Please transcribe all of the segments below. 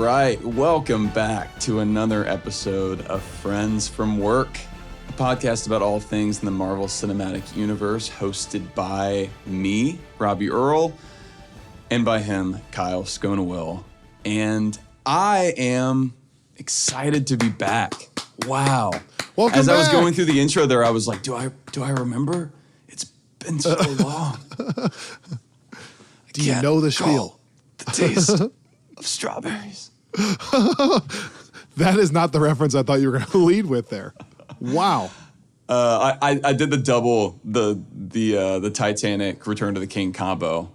right. Welcome back to another episode of Friends from Work, a podcast about all things in the Marvel Cinematic Universe, hosted by me, Robby Earl, and by him, Kyle Sconewill. And I am excited to be back. Wow. Welcome As back. I was going through the intro there, I was like, do I remember? It's been so long. Do you know the spiel? The taste of strawberries. That is not the reference I thought you were going to lead with there. Wow. I did the double, the Titanic Return to the King combo,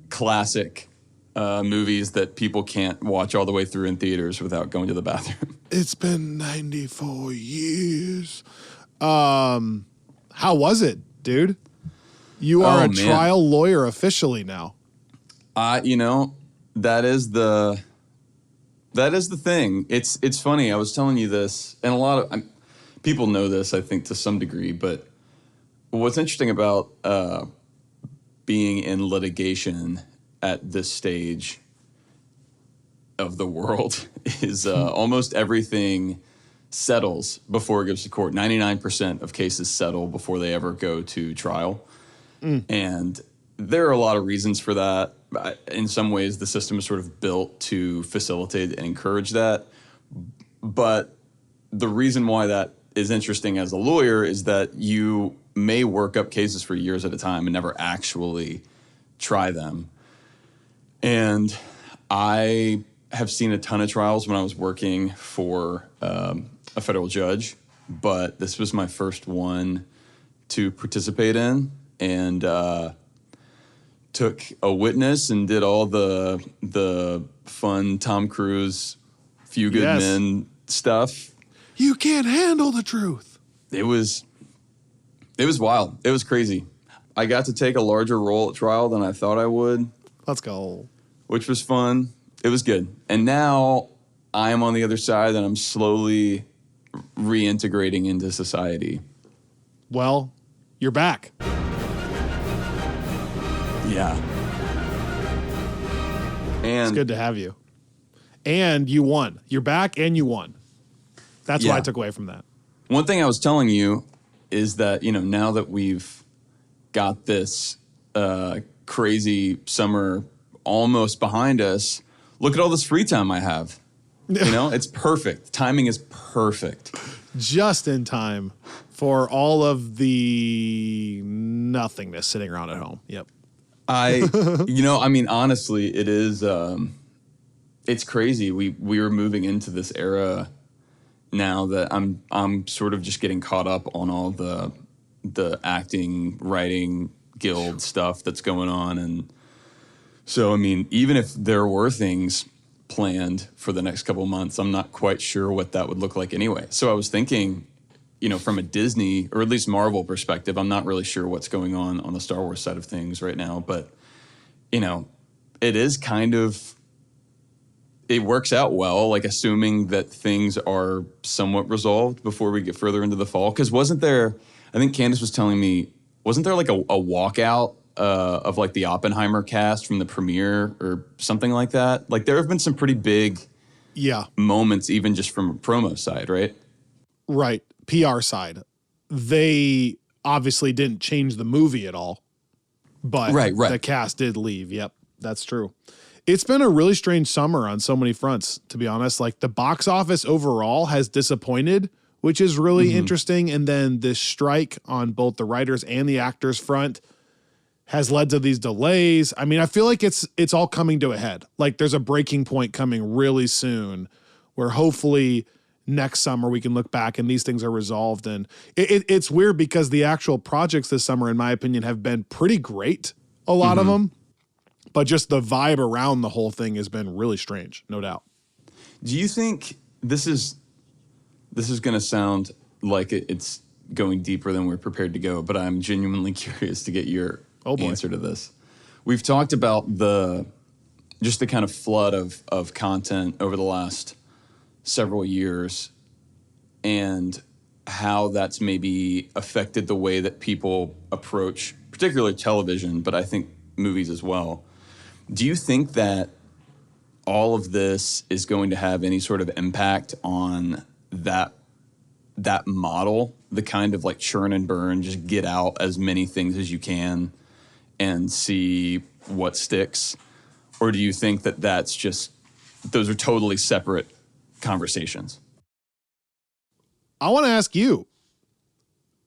classic movies that people can't watch all the way through in theaters without going to the bathroom. It's been 94 years. How was it, dude? You are trial lawyer officially now. That is the thing. It's funny. I was telling you this, and a lot of people know this, I think, to some degree. But what's interesting about being in litigation at this stage of the world is almost everything settles before it goes to court. 99% of cases settle before they ever go to trial. And there are a lot of reasons for that. In some ways, the system is sort of built to facilitate and encourage that. But the reason why that is interesting as a lawyer is that you may work up cases for years at a time and never actually try them. And I have seen a ton of trials when I was working for a federal judge, but this was my first one to participate in, and took a witness and did all the fun Tom Cruise, Few Good Men stuff. You can't handle the truth. It was wild. It was crazy. I got to take a larger role at trial than I thought I would. Let's go. Which was fun. It was good. And now I am on the other side and I'm slowly reintegrating into society. Well, you're back. Yeah. And it's good to have you. And you won. You're back and you won. That's what I took away from that. One thing I was telling you is that, now that we've got this crazy summer almost behind us, look at all this free time I have. It's perfect. Timing is perfect. Just in time for all of the nothingness sitting around at home. Yep. Honestly, it is, it's crazy. We are moving into this era now that I'm sort of just getting caught up on all the acting, writing guild stuff that's going on. And so, even if there were things planned for the next couple of months, I'm not quite sure what that would look like anyway. So I was thinking, from a Disney or at least Marvel perspective, I'm not really sure what's going on the Star Wars side of things right now. But, it is kind of, it works out well, like assuming that things are somewhat resolved before we get further into the fall. Because wasn't there, I think Candace was telling me, wasn't there like a walkout of like the Oppenheimer cast from the premiere or something like that? Like there have been some pretty big moments, even just from a promo side, right? Right. PR side. They obviously didn't change the movie at all, but the cast did leave. Yep, that's true. It's been a really strange summer on so many fronts, to be honest. Like the box office overall has disappointed, which is really interesting. And then this strike on both the writers and the actors front has led to these delays. I feel like it's all coming to a head. Like there's a breaking point coming really soon where hopefully next summer we can look back and these things are resolved. And it's weird because the actual projects this summer, in my opinion, have been pretty great, a lot of them. But just the vibe around the whole thing has been really strange, no doubt. Do you think this is going to sound like it's going deeper than we're prepared to go, but I'm genuinely curious to get your answer to this. We've talked about the kind of flood of content over the last several years and how that's maybe affected the way that people approach, particularly television, but I think movies as well. Do you think that all of this is going to have any sort of impact on that model, the kind of like churn and burn, just get out as many things as you can and see what sticks? Or do you think that those are totally separate conversations? I want to ask you,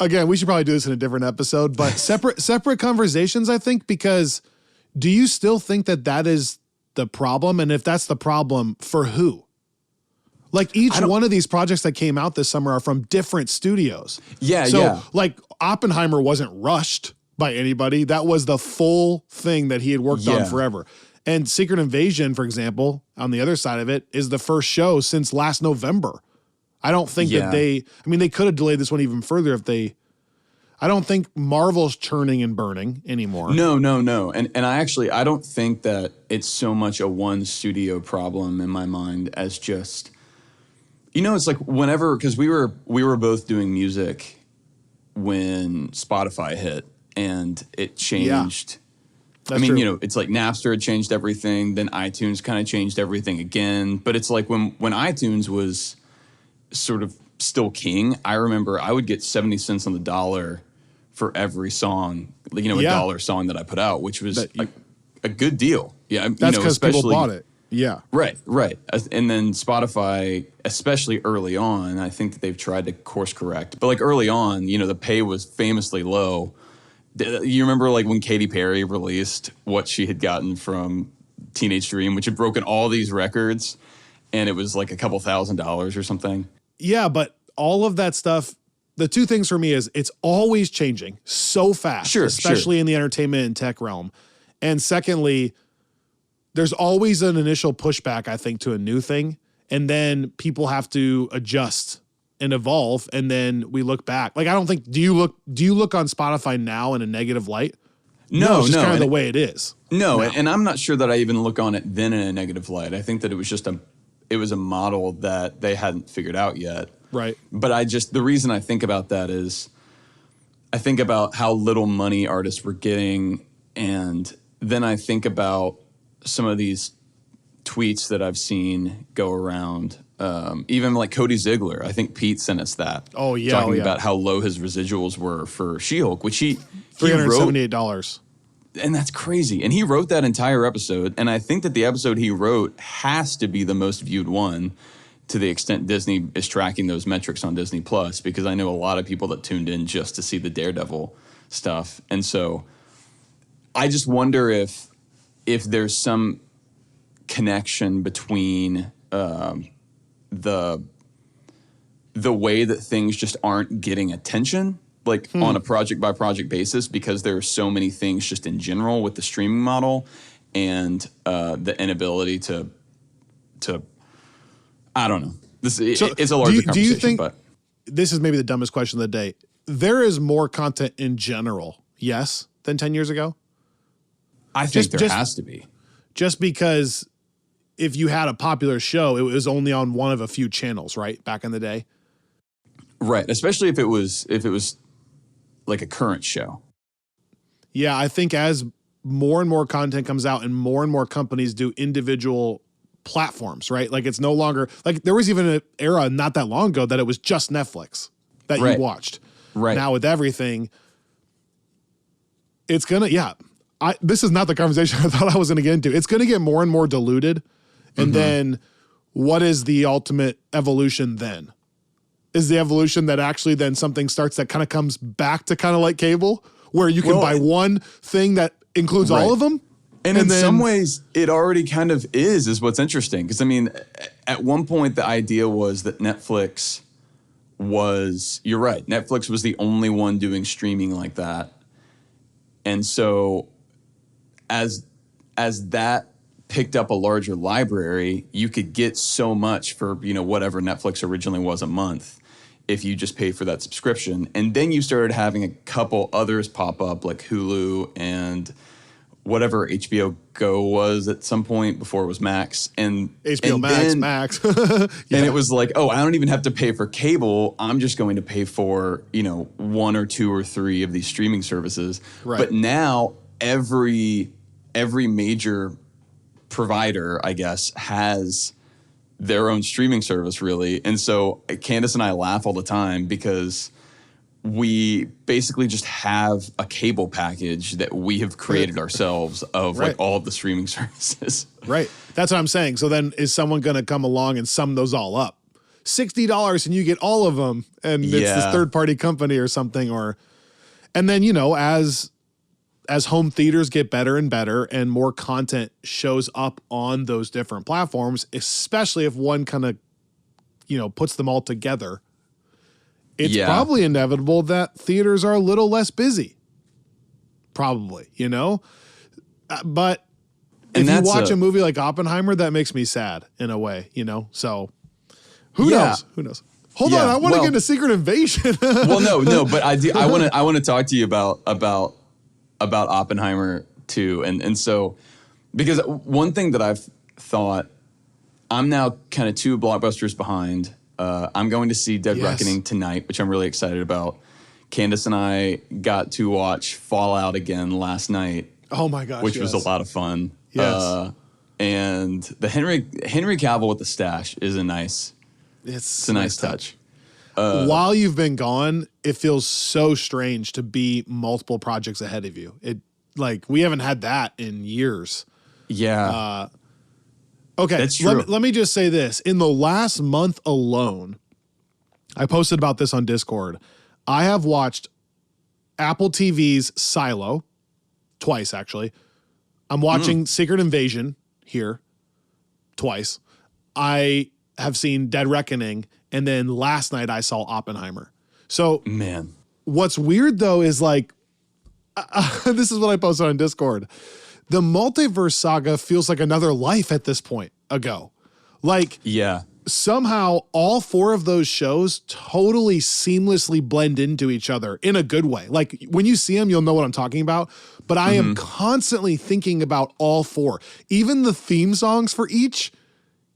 again, we should probably do this in a different episode, but separate conversations, I think, because do you still think that is the problem? And if that's the problem, for who? Like each one of these projects that came out this summer are from different studios. So like Oppenheimer wasn't rushed by anybody. That was the full thing that he had worked on forever. And Secret Invasion, for example, on the other side of it, is the first show since last November. I don't think that they could have delayed this one even further I don't think Marvel's churning and burning anymore. No. And I don't think that it's so much a one studio problem in my mind as just, it's like whenever, because we were both doing music when Spotify hit and it changed. That's true. It's like Napster had changed everything, then iTunes kind of changed everything again. But it's like when iTunes was sort of still king, I remember I would get 70 cents on the dollar for every song, a dollar song that I put out, which was a good deal. Yeah, that's because people bought it. Yeah. Right. And then Spotify, especially early on, I think that they've tried to course correct. But like early on, the pay was famously low. You remember like when Katy Perry released what she had gotten from Teenage Dream, which had broken all these records, and it was like a couple $1,000s or something? Yeah, but all of that stuff, the two things for me is it's always changing so fast, especially in the entertainment and tech realm. And secondly, there's always an initial pushback, I think, to a new thing. And then people have to adjust and evolve. And then we look back. Like, I don't think, do you look on Spotify now in a negative light? No, it's just kind of the way it is. No, and I'm not sure that I even look on it then in a negative light. I think that it was just a model that they hadn't figured out yet. Right. But the reason I think about that is I think about how little money artists were getting. And then I think about some of these tweets that I've seen go around. Even like Cody Ziegler, I think Pete sent us that. Oh, yeah. Talking about how low his residuals were for She-Hulk, which he $378. And that's crazy. And he wrote that entire episode. And I think that the episode he wrote has to be the most viewed one, to the extent Disney is tracking those metrics on Disney Plus, because I know a lot of people that tuned in just to see the Daredevil stuff. And so I just wonder if there's some connection between the way that things just aren't getting attention, like on a project by project basis, because there are so many things just in general with the streaming model and the inability to I don't know. It's a larger conversation. Do you think, but this is maybe the dumbest question of the day, there is more content in general, yes, than 10 years ago? I think there has to be. Just because if you had a popular show, it was only on one of a few channels, right? Back in the day. Right. Especially if it was like a current show. Yeah, I think as more and more content comes out and more companies do individual platforms, right? Like it's no longer, like there was even an era not that long ago that it was just Netflix that you watched. Right. Now with everything, it's going to, this is not the conversation I thought I was going to get into. It's going to get more and more diluted. And then what is the ultimate evolution then? Is the evolution that actually then something starts that kind of comes back to kind of like cable, where you can buy one thing that includes all of them? And in some ways, it already kind of is what's interesting. Because, I mean, at one point, the idea was that Netflix was, you're right, Netflix was the only one doing streaming like that. And so as that picked up a larger library, you could get so much for, whatever Netflix originally was a month if you just pay for that subscription. And then you started having a couple others pop up, like Hulu and whatever HBO Go was at some point before it was Max. And HBO Max. And it was like, I don't even have to pay for cable. I'm just going to pay for, one or two or three of these streaming services. Right. But now every major provider, I guess, has their own streaming service, really. And so Candace and I laugh all the time because we basically just have a cable package that we have created ourselves of like all of the streaming services. Right. That's what I'm saying. So then is someone going to come along and sum those all up? $60 and you get all of them, and it's this third-party company or something, and then, you know, as home theaters get better and better and more content shows up on those different platforms, especially if one kind of, you know, puts them all together, it's probably inevitable that theaters are a little less busy. Probably, you know? But if you watch a movie like Oppenheimer, that makes me sad in a way, you know? So who knows? Who knows? Hold on, I want to get into Secret Invasion. Well, no, but I want to talk to you about Oppenheimer too, and so because one thing that I've thought, I'm now kind of 2 blockbusters behind. I'm going to see Dead Reckoning tonight, which I'm really excited about. Candace and I got to watch Fallout again last night. Oh my gosh, which was a lot of fun. Yes, and the Henry Cavill with the stash is a nice. It's a nice touch. While you've been gone, it feels so strange to be multiple projects ahead of you. It like we haven't had that in years. Yeah. Okay. That's true. Let me just say this. In the last month alone, I posted about this on Discord. I have watched Apple TV's Silo twice, actually. I'm watching Secret Invasion here twice. I have seen Dead Reckoning, and then last night I saw Oppenheimer. So, man, what's weird though is like, this is what I posted on Discord. The multiverse saga feels like another life at this point ago. Like, somehow all 4 of those shows totally seamlessly blend into each other in a good way. Like when you see them, you'll know what I'm talking about. But I am constantly thinking about all 4. Even the theme songs for each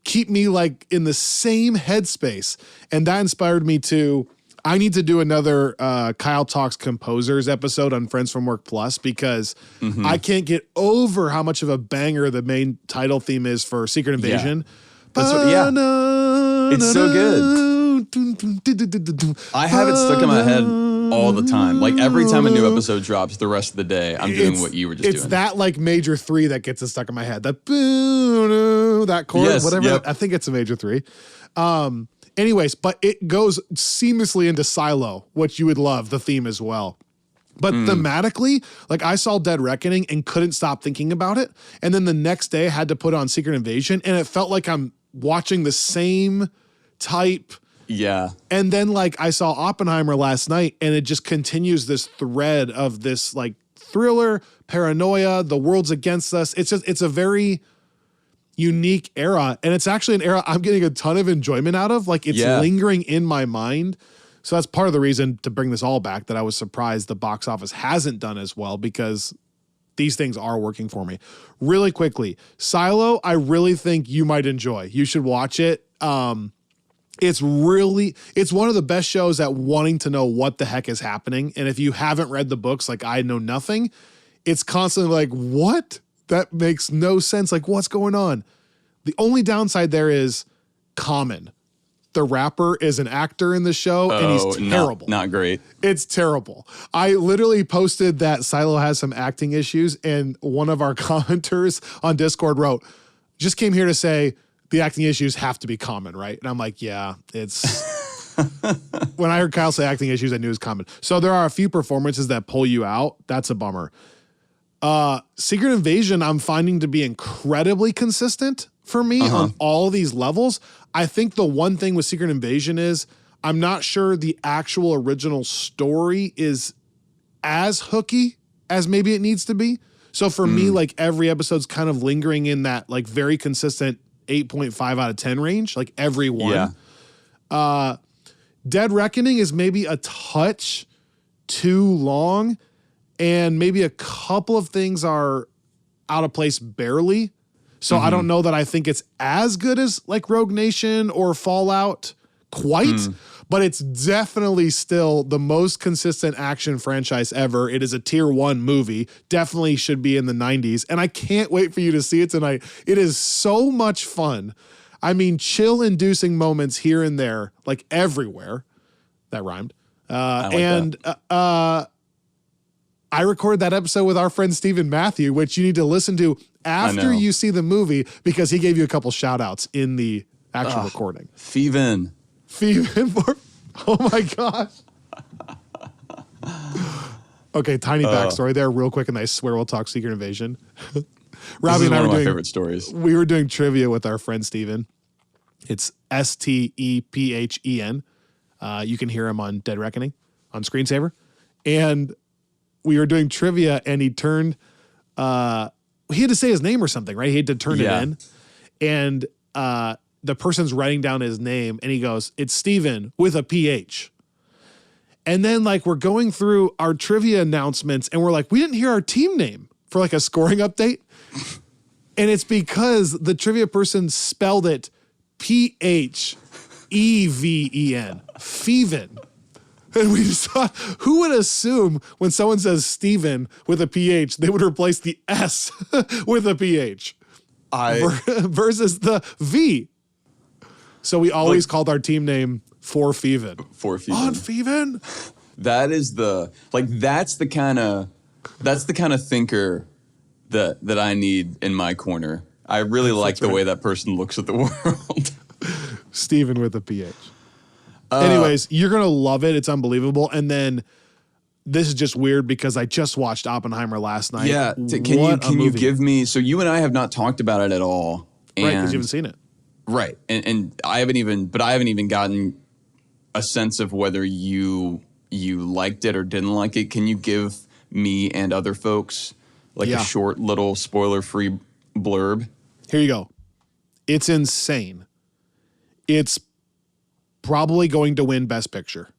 keep me like in the same headspace. And that inspired me to, I need to do another Kyle Talks Composers episode on Friends from Work Plus because I can't get over how much of a banger the main title theme is for Secret Invasion. That's what, it's so good. I have it stuck in my head all the time. Like every time a new episode drops, the rest of the day, I'm doing what you were just doing. It's that like major 3 that gets it stuck in my head. That chord, whatever. I think it's a major 3. Anyways, but it goes seamlessly into Silo, which you would love, the theme as well. But thematically, like I saw Dead Reckoning and couldn't stop thinking about it. And then the next day I had to put on Secret Invasion and it felt like I'm watching the same type. Yeah. And then like I saw Oppenheimer last night and it just continues this thread of this like thriller, paranoia, the world's against us. It's a very unique era. And it's actually an era I'm getting a ton of enjoyment out of. Like it's lingering in my mind. So that's part of the reason to bring this all back, that I was surprised the box office hasn't done as well because these things are working for me. Really quickly, Silo, I really think you might enjoy. You should watch it. It's one of the best shows at wanting to know what the heck is happening. And if you haven't read the books, like I know nothing, it's constantly like, what? That makes no sense. Like, what's going on? The only downside there is Common. The rapper is an actor in the show, and he's terrible. Not great. It's terrible. I literally posted that Silo has some acting issues, and one of our commenters on Discord wrote, just came here to say the acting issues have to be Common, right? And I'm like, yeah, it's... When I heard Kyle say acting issues, I knew it was Common. So there are a few performances that pull you out. That's a bummer. Secret Invasion, I'm finding to be incredibly consistent for me on all these levels. I think the one thing with Secret Invasion is I'm not sure the actual original story is as hooky as maybe it needs to be. So for me, like every episode's kind of lingering in that like very consistent 8.5 out of 10 range, like every one. Yeah. Dead Reckoning is maybe a touch too long, and maybe a couple of things are out of place barely. So I don't know that I think it's as good as like Rogue Nation or Fallout quite, but it's definitely still the most consistent action franchise ever. It is a tier 1 movie, definitely should be in the 90s, and I can't wait for you to see it tonight. It is so much fun. I mean, chill-inducing moments here and there, like everywhere. That rhymed. I recorded that episode with our friend Stephen Matthew, which you need to listen to after you see the movie, because he gave you a couple shout-outs in the actual recording. Feven, oh my gosh. Okay, tiny backstory there real quick, and I swear we'll talk Secret Invasion. Robby and I were doing favorite stories. We were doing trivia with our friend Steven. It's Stephen. You can hear him on Dead Reckoning on Screensaver. And we were doing trivia, and he turned he had to say his name or something, right? He had to turn it in. And the person's writing down his name, and he goes, "It's Steven with a PH." And then like we're going through our trivia announcements, and we're like, we didn't hear our team name for like a scoring update. And it's because the trivia person spelled it P-H-E-V-E-N, Feven. And we just thought, who would assume when someone says Steven with a PH, they would replace the S with a PH versus the V. So we always called our team name For Feven. For Feven. On Feven. That is that's the kind of thinker that I need in my corner. I really like the way that person looks at the world. Steven with a PH. Anyways, you're going to love it. It's unbelievable. And then this is just weird because I just watched Oppenheimer last night. Yeah. Can you give me, so you and I have not talked about it at all. Right, because you haven't seen it. Right. And I haven't even gotten a sense of whether you liked it or didn't like it. Can you give me and other folks a short little spoiler-free blurb? Here you go. It's insane. It's probably going to win Best Picture.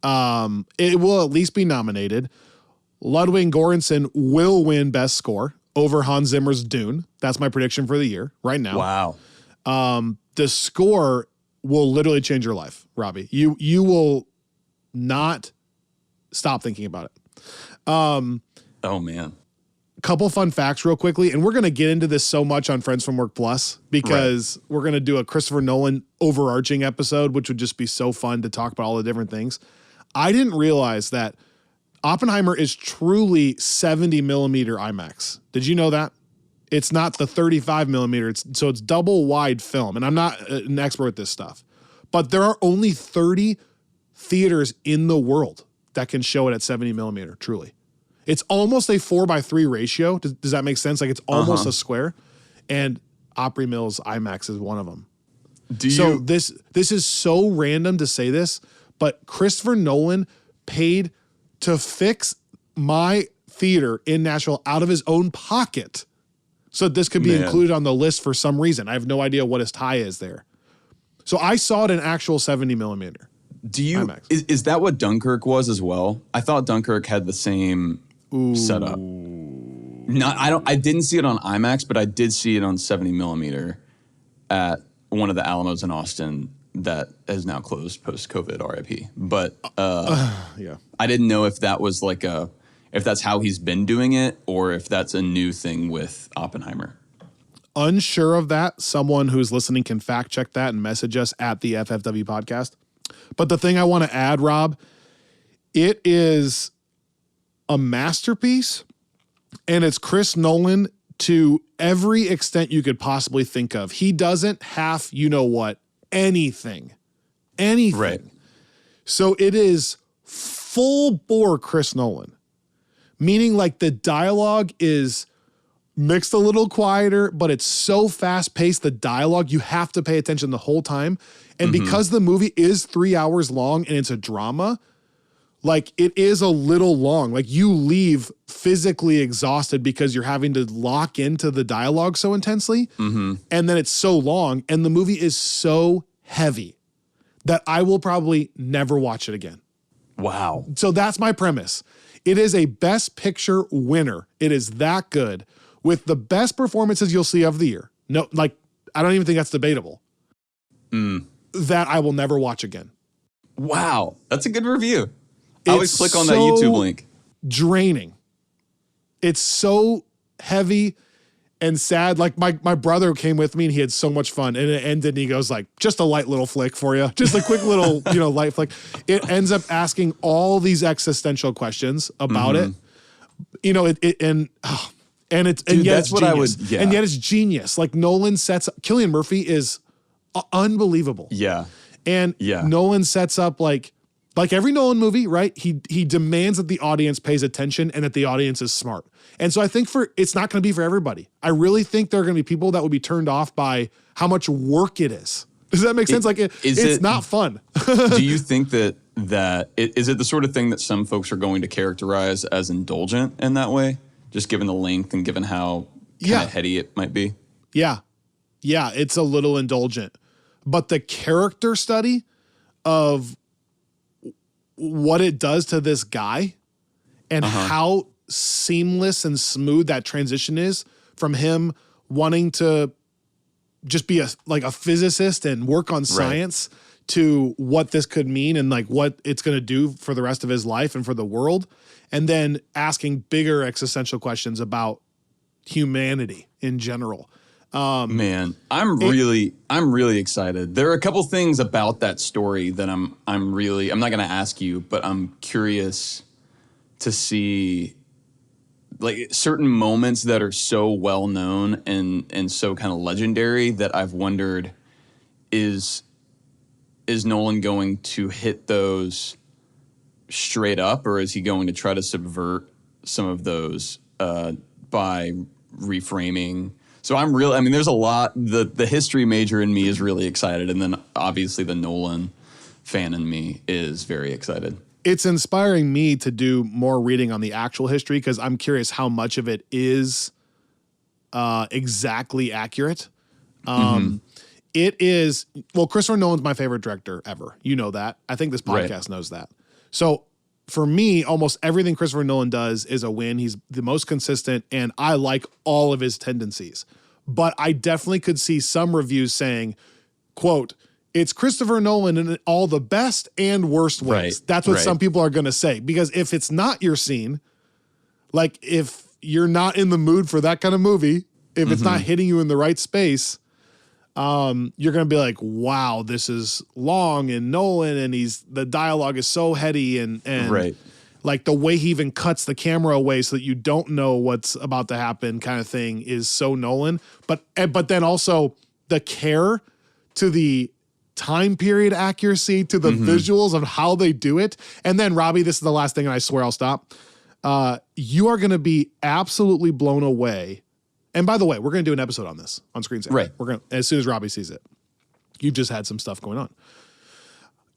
It will at least be nominated. Ludwig Göransson will win Best Score over Hans Zimmer's Dune. That's my prediction for the year right now. Wow. The score will literally change your life, Robby. You will not stop thinking about it. Oh man. Couple fun facts real quickly, and we're going to get into this so much on Friends from Work Plus because we're going to do a Christopher Nolan overarching episode, which would just be so fun to talk about all the different things. I didn't realize that Oppenheimer is truly 70 millimeter IMAX. Did you know that? It's not the 35 millimeter. So it's double wide film, and I'm not an expert at this stuff, but there are only 30 theaters in the world that can show it at 70 millimeter, truly. It's almost a 4:3 ratio. Does that make sense? Like it's almost a square. And Opry Mills IMAX is one of them. This is so random to say this, but Christopher Nolan paid to fix my theater in Nashville out of his own pocket. So this could be included on the list for some reason. I have no idea what his tie is there. So I saw it in actual 70 millimeter. Is that what Dunkirk was as well? I thought Dunkirk had the same setup. I didn't see it on IMAX, but I did see it on 70 millimeter at one of the Alamos in Austin that is now closed post-COVID, RIP. But I didn't know if that was if that's how he's been doing it or if that's a new thing with Oppenheimer. Unsure of that. Someone who's listening can fact check that and message us at the FFW podcast. But the thing I want to add, Rob, it is a masterpiece, and it's Chris Nolan to every extent you could possibly think of. He doesn't anything. Right. So it is full bore Chris Nolan, meaning like the dialogue is mixed a little quieter, but it's so fast paced. The dialogue, you have to pay attention the whole time. And because the movie is 3 hours long and it's a drama, like it is a little long. Like you leave physically exhausted because you're having to lock into the dialogue so intensely. And then it's so long and the movie is so heavy that I will probably never watch it again. Wow. So that's my premise. It is a Best Picture winner. It is that good with the best performances you'll see of the year. No, like I don't even think that's debatable. that I will never watch again. Wow, that's a good review. I always click on that YouTube link. Draining. It's so heavy and sad. Like my brother came with me and he had so much fun, and it ended and he goes like, just a light little flick for you. Just a quick little, light flick. It ends up asking all these existential questions about it. And yet it's genius. And yet it's genius. Like Nolan Cillian Murphy is unbelievable. Yeah. And Nolan sets up like every Nolan movie, right? He demands that the audience pays attention and that the audience is smart. And so I think it's not going to be for everybody. I really think there are going to be people that will be turned off by how much work it is. Does that make sense? Like it's not fun. Do you think that is it the sort of thing that some folks are going to characterize as indulgent in that way, just given the length and given how kind of heady it might be? Yeah. Yeah, it's a little indulgent. But the character study of what it does to this guy and how seamless and smooth that transition is from him wanting to just be a physicist and work on science to what this could mean and like what it's going to do for the rest of his life and for the world. And then asking bigger existential questions about humanity in general. Man, I'm really excited. There are a couple things about that story that I'm not going to ask you, but I'm curious to see like certain moments that are so well known and so kind of legendary that I've wondered, is Nolan going to hit those straight up, or is he going to try to subvert some of those by reframing? So there's a lot, the history major in me is really excited. And then obviously the Nolan fan in me is very excited. It's inspiring me to do more reading on the actual history because I'm curious how much of it is exactly accurate. It is, Christopher Nolan's my favorite director ever. You know that. I think this podcast knows that. So for me, almost everything Christopher Nolan does is a win. He's the most consistent, and I like all of his tendencies. But I definitely could see some reviews saying, quote, it's Christopher Nolan in all the best and worst ways. Right. That's what some people are going to say. Because if it's not your scene, like if you're not in the mood for that kind of movie, if it's not hitting you in the right space, you're going to be like, wow, this is long and Nolan and the dialogue is so heady and like the way he even cuts the camera away so that you don't know what's about to happen kind of thing is so Nolan. But then also the care to the time period accuracy, to the visuals of how they do it. And then Robby, this is the last thing and I swear I'll stop. You are going to be absolutely blown away. And by the way, we're going to do an episode on this on Screensaver. Right. We're going to, as soon as Robby sees it. You've just had some stuff going on.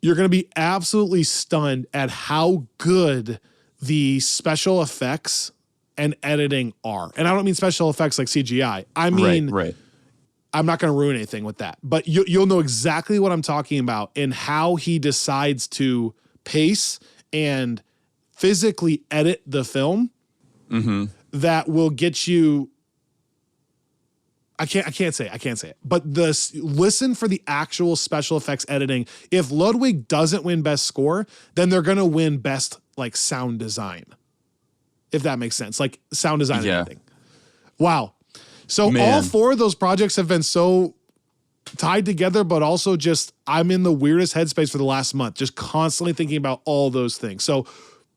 You're going to be absolutely stunned at how good the special effects and editing are. And I don't mean special effects like CGI. I mean, I'm not going to ruin anything with that, but you'll know exactly what I'm talking about and how he decides to pace and physically edit the film that will get you. I can't say it, but listen for the actual special effects editing. If Ludwig doesn't win best score, then they're going to win best like sound design. If that makes sense, like sound design and editing. Wow. So all four of those projects have been so tied together, but also just I'm in the weirdest headspace for the last month, just constantly thinking about all those things. So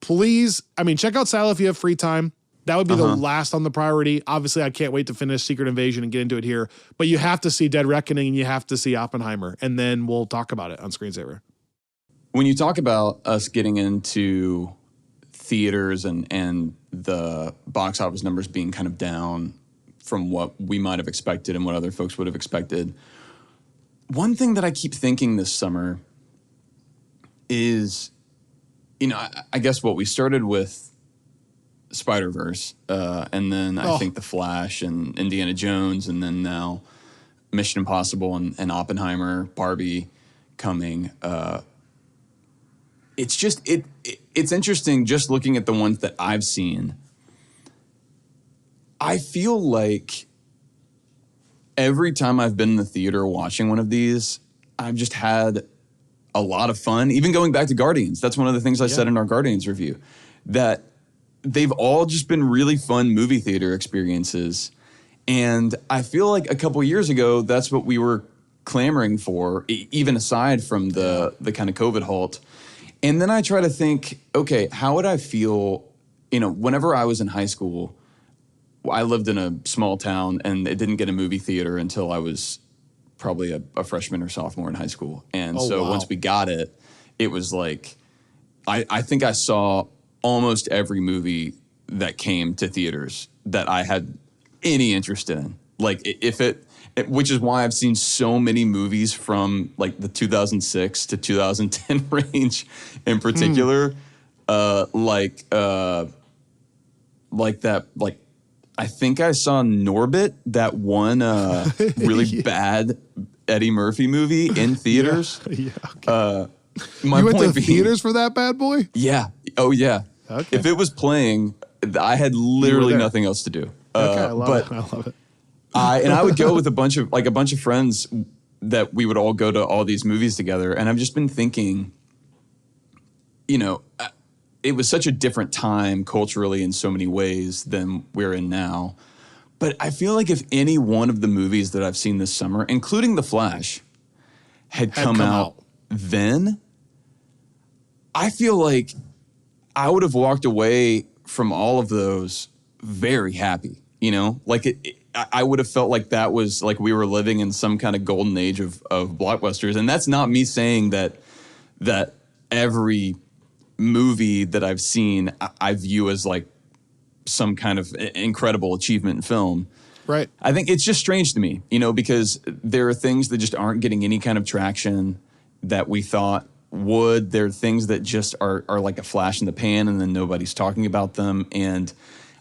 please, check out Silo if you have free time. That would be the last on the priority. Obviously, I can't wait to finish Secret Invasion and get into it here. But you have to see Dead Reckoning and you have to see Oppenheimer. And then we'll talk about it on Screensaver. When you talk about us getting into theaters and the box office numbers being kind of down from what we might have expected and what other folks would have expected, one thing that I keep thinking this summer is, I guess what we started with Spider-Verse, and then I think The Flash and Indiana Jones, and then now Mission Impossible and Oppenheimer, Barbie coming. It's just it's interesting just looking at the ones that I've seen. I feel like every time I've been in the theater watching one of these, I've just had a lot of fun. Even going back to Guardians, that's one of the things I said in our Guardians review, that they've all just been really fun movie theater experiences. And I feel like a couple years ago, that's what we were clamoring for, even aside from the kind of COVID halt. And then I try to think, okay, how would I feel, whenever I was in high school, I lived in a small town and it didn't get a movie theater until I was probably a freshman or sophomore in high school. And once we got it, it was like, I think I saw almost every movie that came to theaters that I had any interest in. Like which is why I've seen so many movies from like the 2006 to 2010 range in particular. Like I think I saw Norbit, that one really bad Eddie Murphy movie in theaters. Okay. My you went point to theaters for that bad boy? Yeah. Oh, yeah. Okay. If it was playing, I had literally nothing else to do. Okay, I love it. I would go with a bunch of friends that we would all go to all these movies together. And I've just been thinking, it was such a different time culturally in so many ways than we're in now. But I feel like if any one of the movies that I've seen this summer, including The Flash, had come out then, I feel like I would have walked away from all of those very happy, like I would have felt like that was like we were living in some kind of golden age of blockbusters. And that's not me saying that every movie that I've seen, I view as like some kind of incredible achievement in film. Right. I think it's just strange to me, because there are things that just aren't getting any kind of traction that we thought would. There are things that just are like a flash in the pan and then nobody's talking about them. And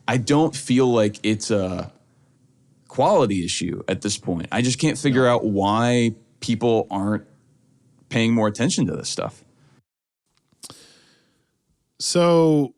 I don't feel like it's a quality issue at this point. I just can't figure out why people aren't paying more attention to this stuff. So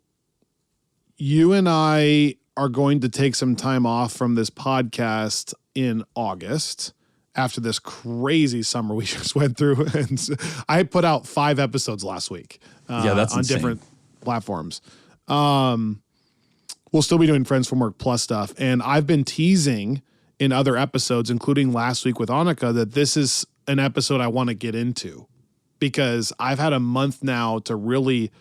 you and I are going to take some time off from this podcast in August after this crazy summer we just went through. And I put out 5 episodes last week that's on insane. Different platforms. We'll still be doing Friends from Work Plus stuff. And I've been teasing in other episodes, including last week with Annika, that this is an episode I want to get into because I've had a month now to really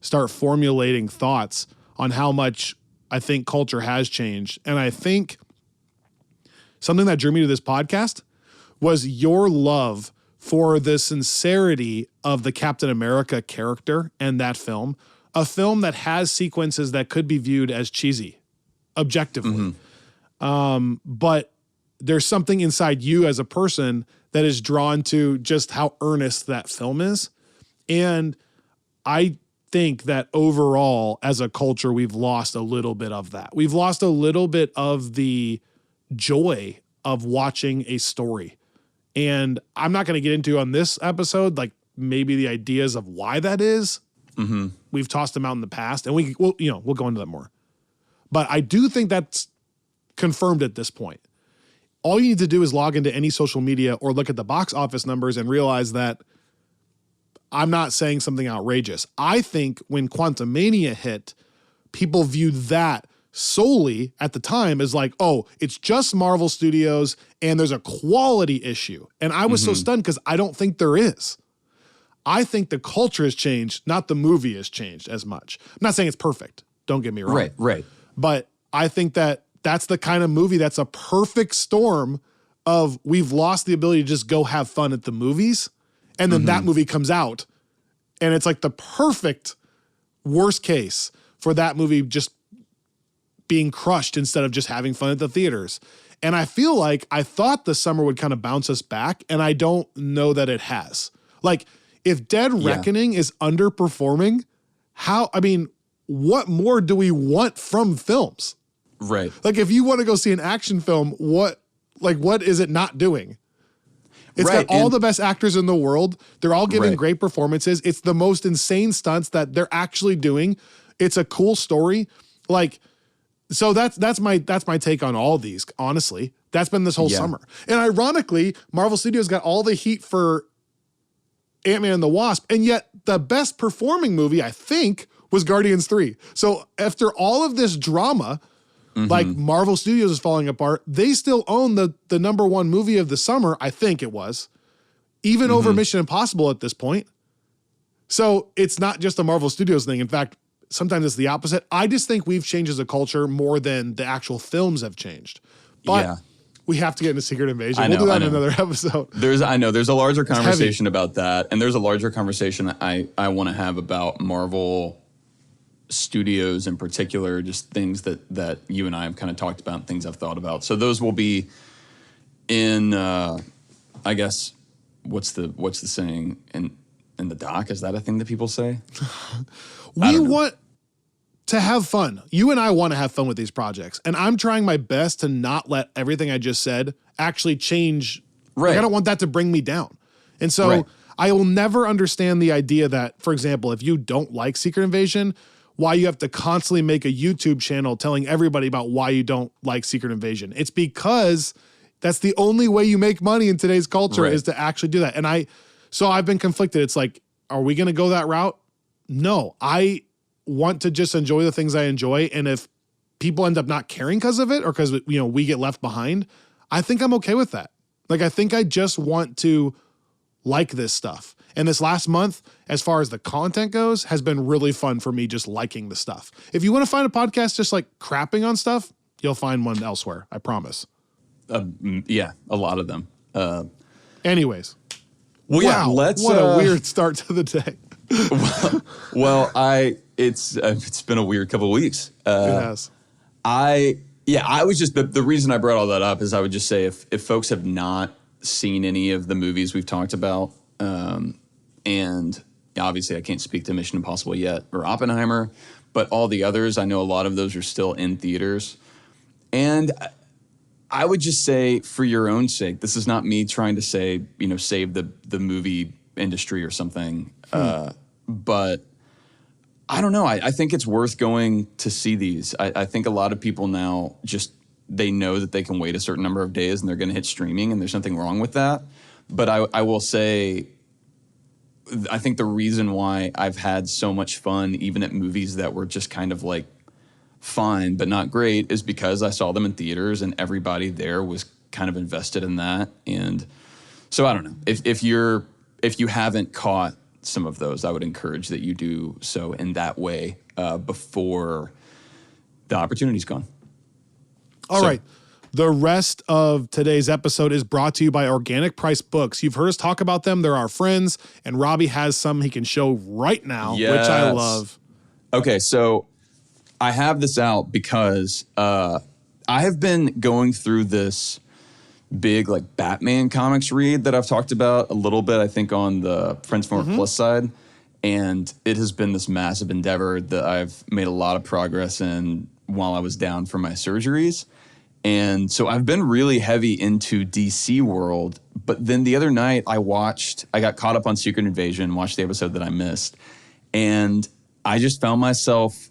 start formulating thoughts on how much I think culture has changed. And I think something that drew me to this podcast was your love for the sincerity of the Captain America character and that film, a film that has sequences that could be viewed as cheesy, objectively. Mm-hmm. But there's something inside you as a person that is drawn to just how earnest that film is. And I think that overall, as a culture, we've lost a little bit of that. We've lost a little bit of the joy of watching a story. And I'm not going to get into on this episode, like maybe the ideas of why that is. Mm-hmm. We've tossed them out in the past, and we'll go into that more. But I do think that's confirmed at this point. All you need to do is log into any social media or look at the box office numbers and realize that I'm not saying something outrageous. I think when Quantumania hit, people viewed that solely at the time as like, oh, it's just Marvel Studios and there's a quality issue. And I was so stunned because I don't think there is. I think the culture has changed, not the movie has changed as much. I'm not saying it's perfect. Don't get me wrong. Right. But I think that that's the kind of movie that's a perfect storm of we've lost the ability to just go have fun at the movies. And then that movie comes out and it's like the perfect worst case for that movie just being crushed instead of just having fun at the theaters. And I feel like I thought the summer would kind of bounce us back, and I don't know that it has. Like, if Dead Reckoning is underperforming, what more do we want from films? Right. Like, if you want to go see an action film, what is it not doing? It's got all the best actors in the world. They're all giving great performances. It's the most insane stunts that they're actually doing. It's a cool story. Like, so that's my take on all these, honestly. That's been this whole summer. And ironically, Marvel Studios got all the heat for Ant-Man and the Wasp, and yet the best performing movie, I think, was Guardians 3. So after all of this drama, like Marvel Studios is falling apart, they still own the number one movie of the summer, I think it was, even over Mission Impossible at this point. So it's not just a Marvel Studios thing. In fact, sometimes it's the opposite. I just think we've changed as a culture more than the actual films have changed. But we have to get into Secret Invasion. We'll do that in another episode. There's a larger conversation about that. And there's a larger conversation I want to have about Marvel Studios in particular, just things that you and I have kind of talked about, and things I've thought about. So those will be in, I guess, what's the saying in the doc? Is that a thing that people say? We want to have fun. You and I want to have fun with these projects. And I'm trying my best to not let everything I just said actually change. Right. Like, I don't want that to bring me down. And so I will never understand the idea that, for example, if you don't like Secret Invasion, why you have to constantly make a YouTube channel telling everybody about why you don't like Secret Invasion. It's because that's the only way you make money in today's culture is to actually do that. And so I've been conflicted. It's like, are we going to go that route? No, I want to just enjoy the things I enjoy. And if people end up not caring because of it or because, we get left behind, I think I'm okay with that. Like, I think I just want to like this stuff. And this last month, as far as the content goes, has been really fun for me just liking the stuff. If you want to find a podcast just like crapping on stuff, you'll find one elsewhere. I promise. A lot of them. Anyways. Well, wow, what a weird start to the day. It's been a weird couple of weeks. It has. I was just, the reason I brought all that up is I would just say if folks have not seen any of the movies we've talked about, and obviously I can't speak to Mission Impossible yet or Oppenheimer, but all the others, I know a lot of those are still in theaters. And I would just say, for your own sake, this is not me trying to say, save the movie industry or something. But I don't know. I think it's worth going to see these. I think a lot of people now they know that they can wait a certain number of days and they're going to hit streaming, and there's nothing wrong with that. But I will say, I think the reason why I've had so much fun, even at movies that were just kind of like fine but not great, is because I saw them in theaters and everybody there was kind of invested in that. And so I don't know, if you haven't caught some of those, I would encourage that you do so in that way before the opportunity's gone. All right. The rest of today's episode is brought to you by Organic Price Books. You've heard us talk about them. They're our friends, and Robby has some he can show right now, which I love. Okay, so I have this out because I have been going through this big like Batman comics read that I've talked about a little bit, I think, on the Friends from Work Plus side. And it has been this massive endeavor that I've made a lot of progress in while I was down for my surgeries. And so I've been really heavy into DC world. But then the other night I got caught up on Secret Invasion, watched the episode that I missed. And I just found myself,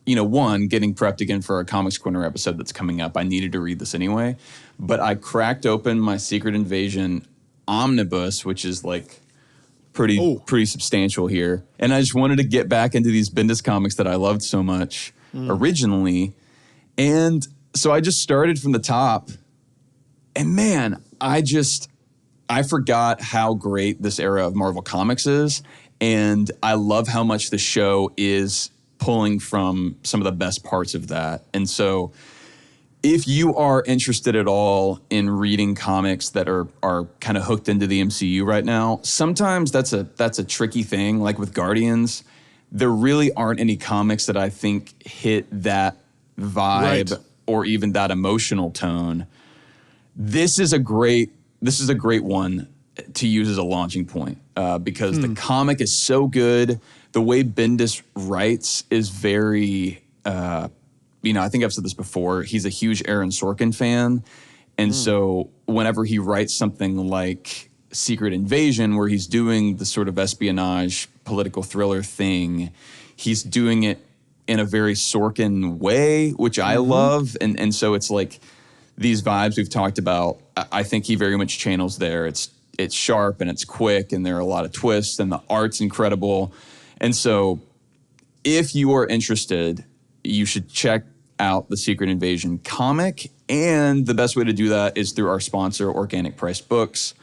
one, getting prepped again for our Comics Corner episode that's coming up. I needed to read this anyway. But I cracked open my Secret Invasion omnibus, which is like pretty substantial here. And I just wanted to get back into these Bendis comics that I loved so much originally. And so I just started from the top, and man, I forgot how great this era of Marvel Comics is, and I love how much the show is pulling from some of the best parts of that. And so if you are interested at all in reading comics that are kind of hooked into the MCU right now, sometimes that's a tricky thing. Like with Guardians, there really aren't any comics that I think hit that vibe or even that emotional tone. This is a great one to use as a launching point because the comic is so good. The way Bendis writes is very, I think I've said this before. He's a huge Aaron Sorkin fan. And so whenever he writes something like Secret Invasion, where he's doing the sort of espionage political thriller thing, he's doing it in a very Sorkin way, which I love. And so it's like these vibes we've talked about, I think he very much channels there. It's it's sharp and it's quick and there are a lot of twists and the art's incredible. And so if you are interested, you should check out the Secret Invasion comic. And the best way to do that is through our sponsor, Organic Price Books,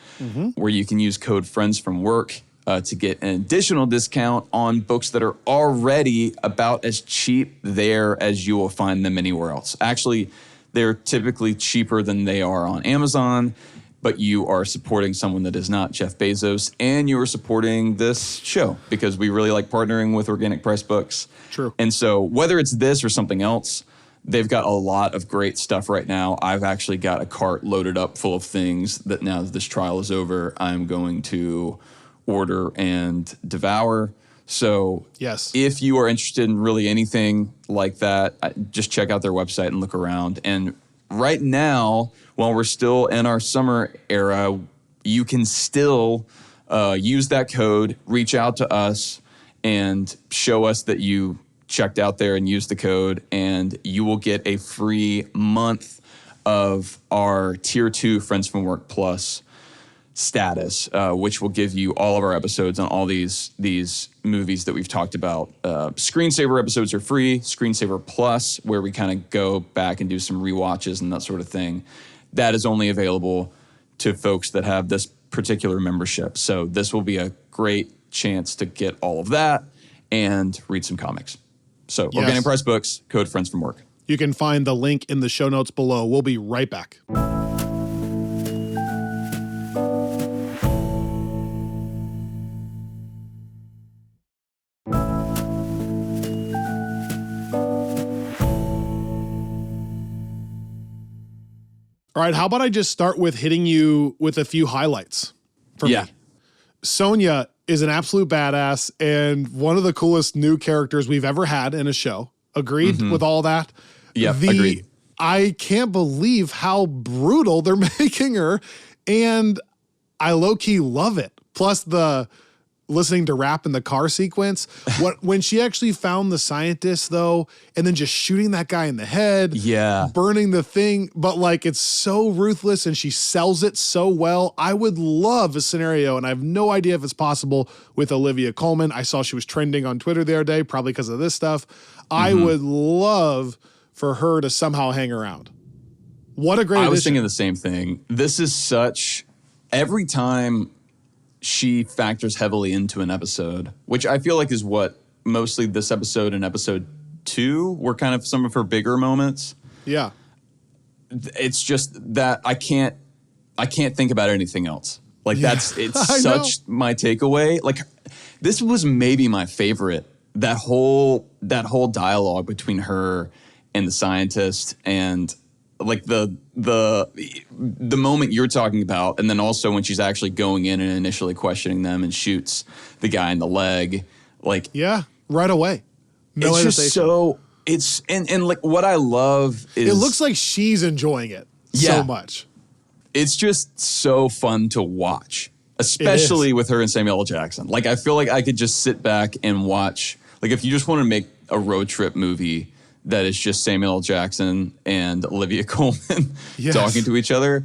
where you can use code Friends from Work to get an additional discount on books that are already about as cheap there as you will find them anywhere else. Actually, they're typically cheaper than they are on Amazon, but you are supporting someone that is not Jeff Bezos, and you are supporting this show because we really like partnering with Organic Price Books. True. And so whether it's this or something else, they've got a lot of great stuff right now. I've actually got a cart loaded up full of things that now that this trial is over, I'm going to order and devour. So yes, if you are interested in really anything like that, just check out their website and look around. And right now, while we're still in our summer era, you can still use that code, reach out to us, and show us that you checked out there and used the code, and you will get a free month of our Tier 2 Friends from Work Plus status, which will give you all of our episodes on all these movies that we've talked about. Screensaver episodes are free. Screensaver Plus, where we kind of go back and do some rewatches and that sort of thing, that is only available to folks that have this particular membership. So this will be a great chance to get all of that and read some comics. So yes. Organic Price Books, code Friends from Work. You can find the link in the show notes below. We'll be right back. All right, how about I just start with hitting you with a few highlights for me? Sonya is an absolute badass and one of the coolest new characters we've ever had in a show. Agreed with all that? Yeah, agreed. I can't believe how brutal they're making her, and I low-key love it. Plus the listening to rap in the car sequence. When she actually found the scientist, though, and then just shooting that guy in the head, burning the thing, but like it's so ruthless and she sells it so well. I would love a scenario, and I have no idea if it's possible, with Olivia Colman. I saw she was trending on Twitter the other day, probably because of this stuff. I would love for her to somehow hang around. What a great addition. I was thinking the same thing. This is such, every time she factors heavily into an episode, which I feel like is what mostly this episode and episode 2 were kind of some of her bigger moments. Yeah. It's just that I can't think about anything else. Like it's such my takeaway. Like this was maybe my favorite. That whole dialogue between her and the scientist, and like the moment you're talking about, and then also when she's actually going in and initially questioning them and shoots the guy in the leg, like right away. No it's hesitation. Just so it's and like what I love is it looks like she's enjoying it so much. It's just so fun to watch, especially with her and Samuel L. Jackson. Like I feel like I could just sit back and watch. Like if you just want to make a road trip movie that is just Samuel L. Jackson and Olivia Colman talking to each other,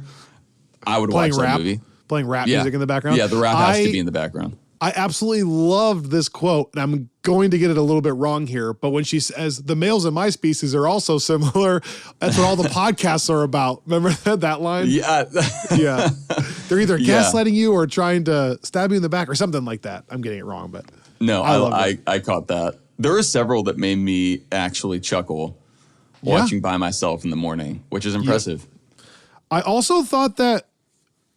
I would watch that movie. Playing rap music in the background? Yeah, the rap has to be in the background. I absolutely loved this quote, and I'm going to get it a little bit wrong here, but when she says, the males in my species are also similar, that's what all the podcasts are about. Remember that line? Yeah. Yeah. They're either gaslighting you or trying to stab you in the back or something like that. I'm getting it wrong, but no, I caught that. There are several that made me actually chuckle watching by myself in the morning, which is impressive. Yeah. I also thought that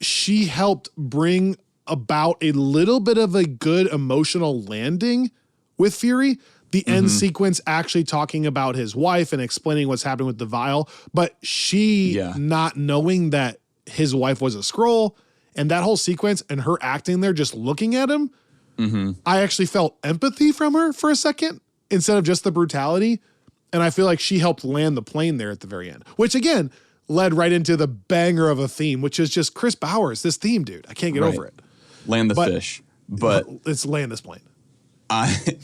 she helped bring about a little bit of a good emotional landing with Fury. The end sequence actually talking about his wife and explaining what's happening with the vial, but she not knowing that his wife was a Skrull, and that whole sequence and her acting there just looking at him, I actually felt empathy from her for a second instead of just the brutality. And I feel like she helped land the plane there at the very end, which again led right into the banger of a theme, which is just Chris Bowers, this theme, dude. I can't get over it. Land the fish, but let's land this plane. I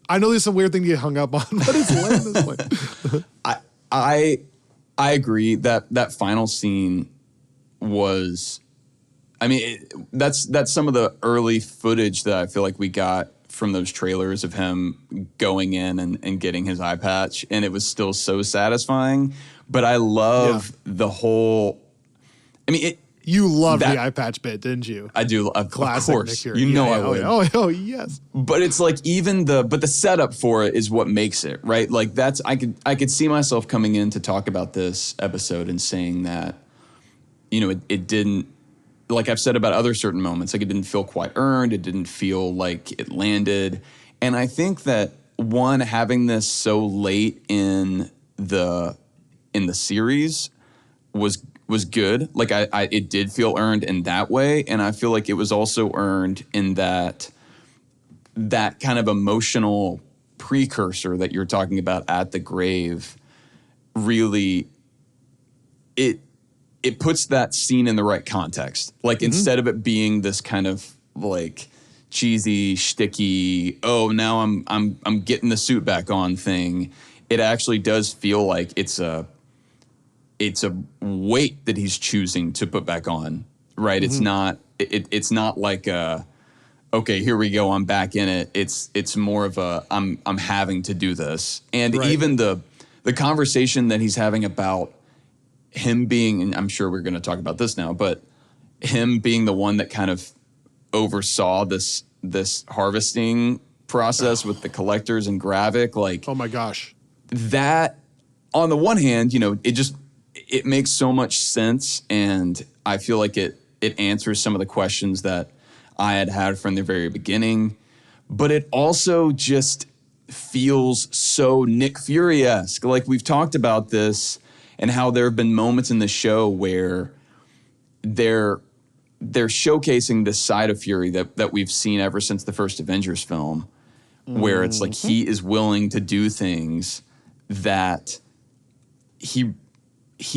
know there's some weird thing to get hung up on, but it's land this plane. I agree that final scene was, I mean, that's some of the early footage that I feel like we got from those trailers of him going in and getting his eye patch, and it was still so satisfying. But I love the whole. I mean, you loved the eye patch bit, didn't you? I do. Classic of course, Nick Fury. I would. Oh, yes. But it's like the setup for it is what makes it, right? Like I could see myself coming in to talk about this episode and saying that, it didn't, like I've said about other certain moments, like it didn't feel quite earned. It didn't feel like it landed. And I think that having this so late in the series was good. Like it did feel earned in that way. And I feel like it was also earned in that kind of emotional precursor that you're talking about at the grave. Really, it puts that scene in the right context. Like instead of it being this kind of like cheesy, shticky, oh, now I'm getting the suit back on thing. It actually does feel like it's a weight that he's choosing to put back on, right? Mm-hmm. It's not like okay, here we go, I'm back in it. It's more of a I'm having to do this. And even the conversation that he's having about him being, and I'm sure we're going to talk about this now, but him being the one that kind of oversaw this harvesting process with the collectors and Gravik, like, oh my gosh, that on the one hand, it makes so much sense, and I feel like it answers some of the questions that I had from the very beginning, but it also just feels so Nick Fury-esque. Like we've talked about this and how there have been moments in the show where they're showcasing this side of Fury that we've seen ever since the first Avengers film, where it's like he is willing to do things that he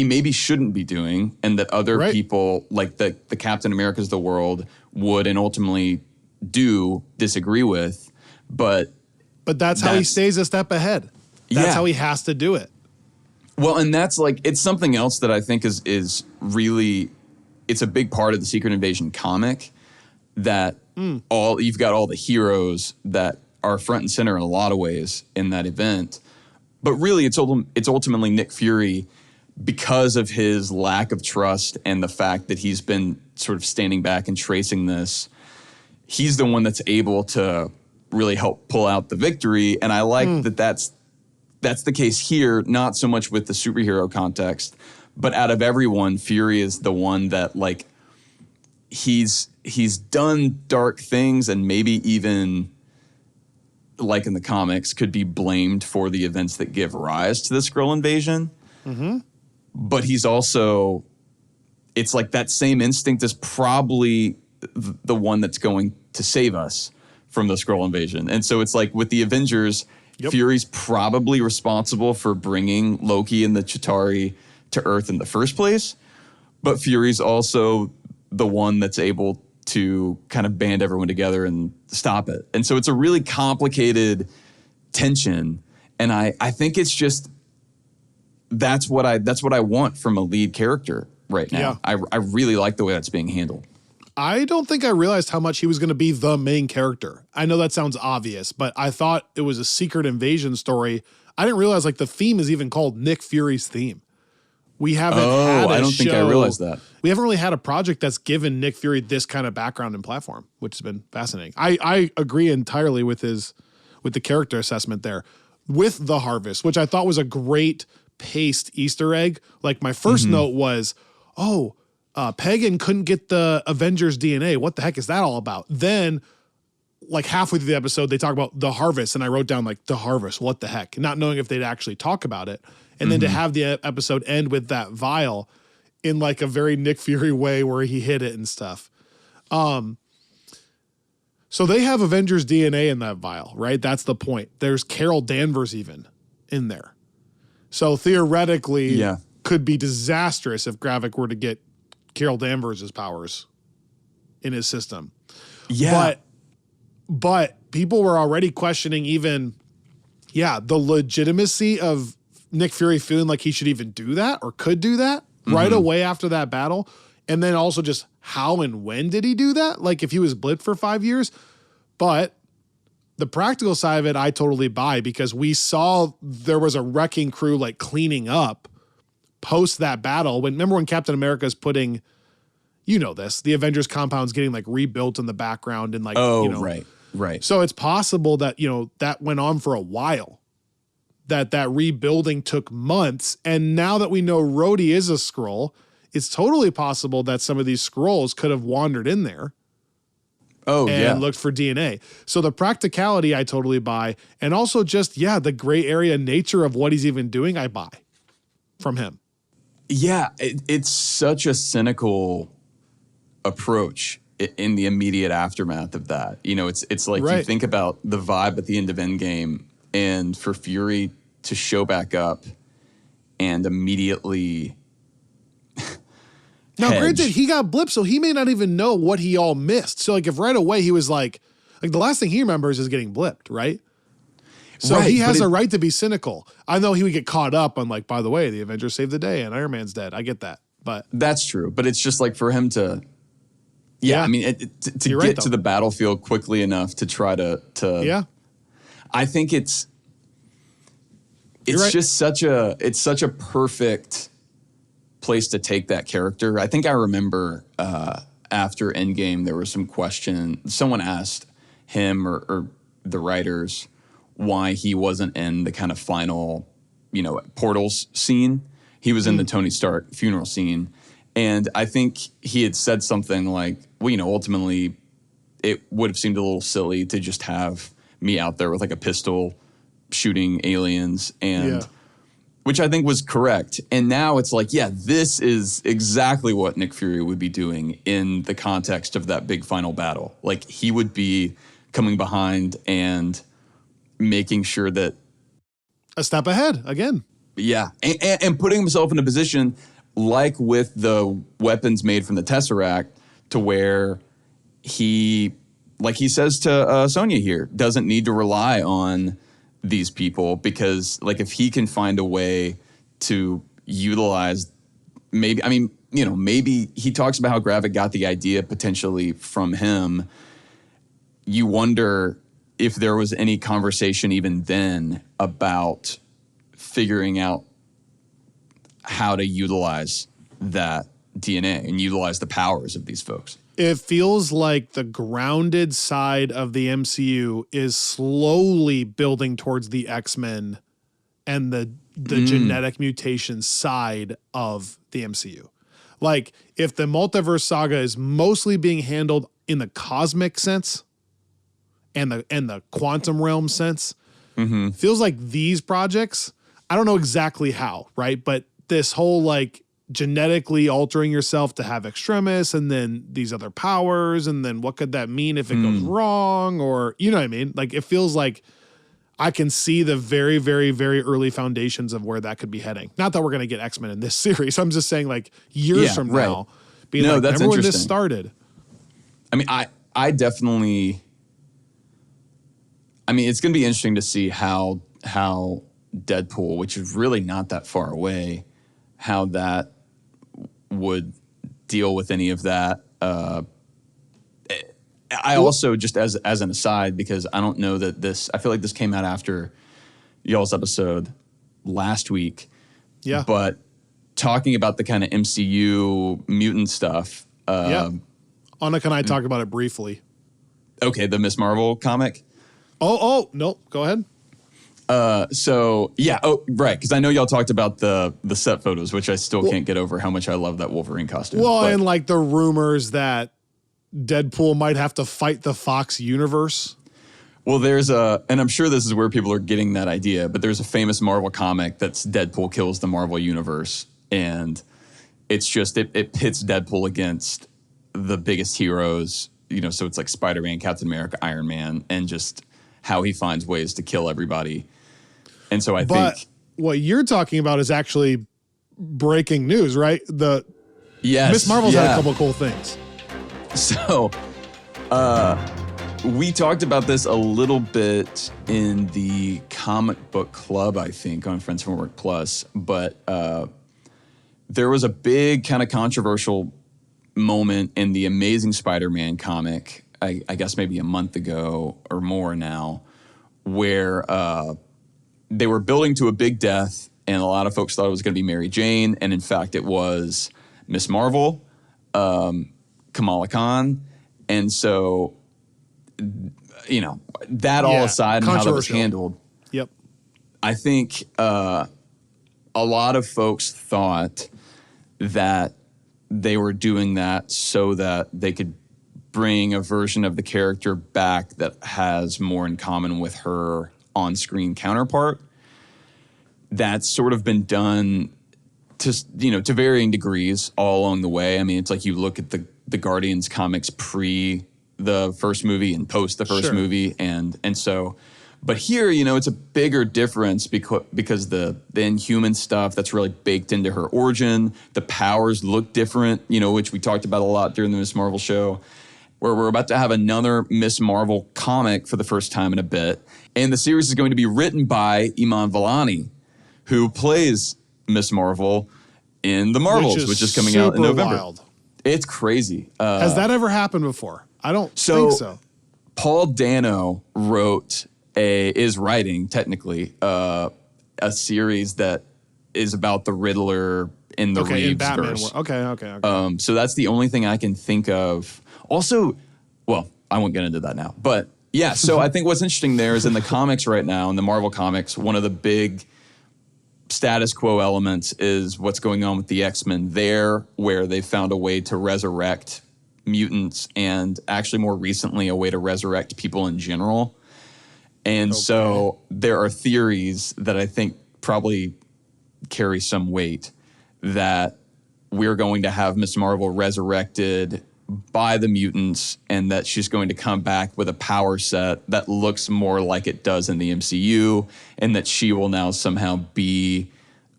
maybe shouldn't be doing, and that other people, like the Captain Americas of the world, would and ultimately do disagree with. But that's how he stays a step ahead. That's how he has to do it. Well, and that's like, it's something else that I think is really, it's a big part of the Secret Invasion comic, that you've got all the heroes that are front and center in a lot of ways in that event. But really, it's ultimately Nick Fury, because of his lack of trust and the fact that he's been sort of standing back and tracing this. He's the one that's able to really help pull out the victory. And I like that's the case here, not so much with the superhero context, but out of everyone, Fury is the one that, like, he's done dark things and maybe even, like in the comics, could be blamed for the events that give rise to the Skrull invasion. Mm-hmm. But he's also, it's like that same instinct is probably the one that's going to save us from the Skrull invasion. And so it's like with the Avengers, Fury's probably responsible for bringing Loki and the Chitauri to Earth in the first place. But Fury's also the one that's able to kind of band everyone together and stop it. And so it's a really complicated tension. And I think it's just, that's what I want from a lead character right now. Yeah. I really like the way that's being handled. I don't think I realized how much he was going to be the main character. I know that sounds obvious, but I thought it was a Secret Invasion story. I didn't realize, like, the theme is even called Nick Fury's theme. We haven't had a I don't show. think I realized that. We haven't really had a project that's given Nick Fury this kind of background and platform, which has been fascinating. I agree entirely with the character assessment there. With the harvest, which I thought was a great paced Easter egg. Like, my first note was, Pagan couldn't get the Avengers DNA. What the heck is that all about? Then, like, halfway through the episode, they talk about the harvest, and I wrote down, like, the harvest, what the heck? Not knowing if they'd actually talk about it. And then to have the episode end with that vial in, like, a very Nick Fury way where he hid it and stuff. So they have Avengers DNA in that vial, right? That's the point. There's Carol Danvers even in there. So theoretically, could be disastrous if Gravik were to get Carol Danvers' powers in his system. Yeah. But people were already questioning even, the legitimacy of Nick Fury feeling like he should even do that or could do that right away after that battle. And then also just how and when did he do that? Like if he was blipped for 5 years, but the practical side of it, I totally buy because we saw there was a wrecking crew like cleaning up post that battle. Remember when Captain America's putting, the Avengers compound's getting like rebuilt in the background and like, right. So it's possible that, that went on for a while, that rebuilding took months. And now that we know Rhodey is a Skrull, it's totally possible that some of these Skrulls could have wandered in there. And looked for DNA. So the practicality I totally buy. And also just, the gray area nature of what he's even doing, I buy from him. Yeah, it's such a cynical approach in the immediate aftermath of that. It's like you think about the vibe at the end of Endgame and for Fury to show back up and immediately... Now, granted, he got blipped, so he may not even know what he all missed. So, like, if right away he was like the last thing he remembers is getting blipped, right? So he has a right to be cynical. I know he would get caught up on, like, by the way, the Avengers saved the day and Iron Man's dead. I get that, but that's true. But it's just like for him to, I mean, to get to the battlefield quickly enough to try to. I think it's just such a perfect place to take that character. I think I remember after Endgame, there was some question. Someone asked him or the writers why he wasn't in the kind of final, portals scene. He was in the Tony Stark funeral scene. And I think he had said something like, well, ultimately it would have seemed a little silly to just have me out there with like a pistol shooting aliens and which I think was correct. And now it's like, this is exactly what Nick Fury would be doing in the context of that big final battle. Like he would be coming behind and making sure that a step ahead again. Yeah. And putting himself in a position like with the weapons made from the Tesseract to where he, like he says to Sonya here, doesn't need to rely on these people because like if he can find a way to utilize maybe he talks about how Gravik got the idea potentially from him. You wonder if there was any conversation even then about figuring out how to utilize that DNA and utilize the powers of these folks. It feels like the grounded side of the MCU is slowly building towards the X-Men and the genetic mutation side of the MCU. Like, if the multiverse saga is mostly being handled in the cosmic sense and the quantum realm sense, feels like these projects, I don't know exactly how, right? But this whole like genetically altering yourself to have extremis and then these other powers and then what could that mean if it goes wrong or you know what I mean? Like it feels like I can see the very, very, very early foundations of where that could be heading. Not that we're going to get X-Men in this series. I'm just saying like years from now being like, remember when this started? I mean, I definitely, I mean, it's going to be interesting to see how Deadpool, which is really not that far away, how that would deal with any of that. I also, just as an aside, because I don't know that this, I feel like this came out after y'all's episode last week. Yeah. But talking about the kind of MCU mutant stuff. Annika and I talked about it briefly. Okay, the Miss Marvel comic. Oh, no, go ahead. Because I know y'all talked about the set photos, which I still can't get over how much I love that Wolverine costume. Well, and like the rumors that Deadpool might have to fight the Fox universe. Well, and I'm sure this is where people are getting that idea, but there's a famous Marvel comic that's Deadpool kills the Marvel universe, and it's just it pits Deadpool against the biggest heroes, so it's like Spider-Man, Captain America, Iron Man, and just how he finds ways to kill everybody. And so I think what you're talking about is actually breaking news, right? Miss Marvel's had a couple of cool things. So, we talked about this a little bit in the comic book club, I think, on Friends from Work Plus, but there was a big kind of controversial moment in the Amazing Spider-Man comic, I guess maybe a month ago or more now, where they were building to a big death, and a lot of folks thought it was going to be Mary Jane, and in fact it was Miss Marvel, Kamala Khan, and so, you know, that all aside and how that was handled. Yep. I think a lot of folks thought that they were doing that so that they could bring a version of the character back that has more in common with her on-screen counterpart. That's sort of been done to varying degrees all along the way. I mean, it's like you look at the Guardians comics pre the first movie and post the first movie, and so. But here, you know, it's a bigger difference because the Inhuman stuff that's really baked into her origin. The powers look different, you know, which we talked about a lot during the Miss Marvel show, where we're about to have another Miss Marvel comic for the first time in a bit. And the series is going to be written by Iman Vellani, who plays Miss Marvel in The Marvels, which is coming out in November. Wild. It's crazy. Has that ever happened before? I don't think so. Paul Dano is writing technically a series that is about the Riddler in the Reeves verse. Okay. So that's the only thing I can think of. Also, well, I won't get into that now, but yeah. So I think what's interesting there is in the comics right now, in the Marvel comics, one of the big status quo elements is what's going on with the X-Men there, where they found a way to resurrect mutants, and actually more recently a way to resurrect people in general. And so there are theories that I think probably carry some weight that we're going to have Miss Marvel resurrected by the mutants, and that she's going to come back with a power set that looks more like it does in the MCU, and that she will now somehow be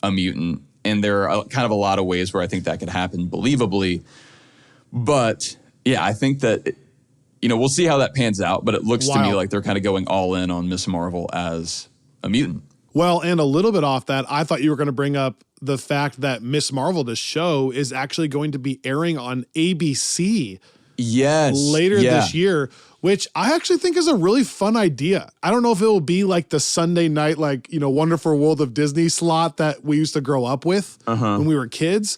a mutant. And there are kind of a lot of ways where I think that could happen believably. But yeah, I think that, you know, we'll see how that pans out, but it looks to me like they're kind of going all in on Miss Marvel as a mutant. Well, and a little bit off that, I thought you were going to bring up the fact that Miss Marvel, the show, is actually going to be airing on ABC later this year, which I actually think is a really fun idea. I don't know if it will be like the Sunday night, like, you know, Wonderful World of Disney slot that we used to grow up with when we were kids,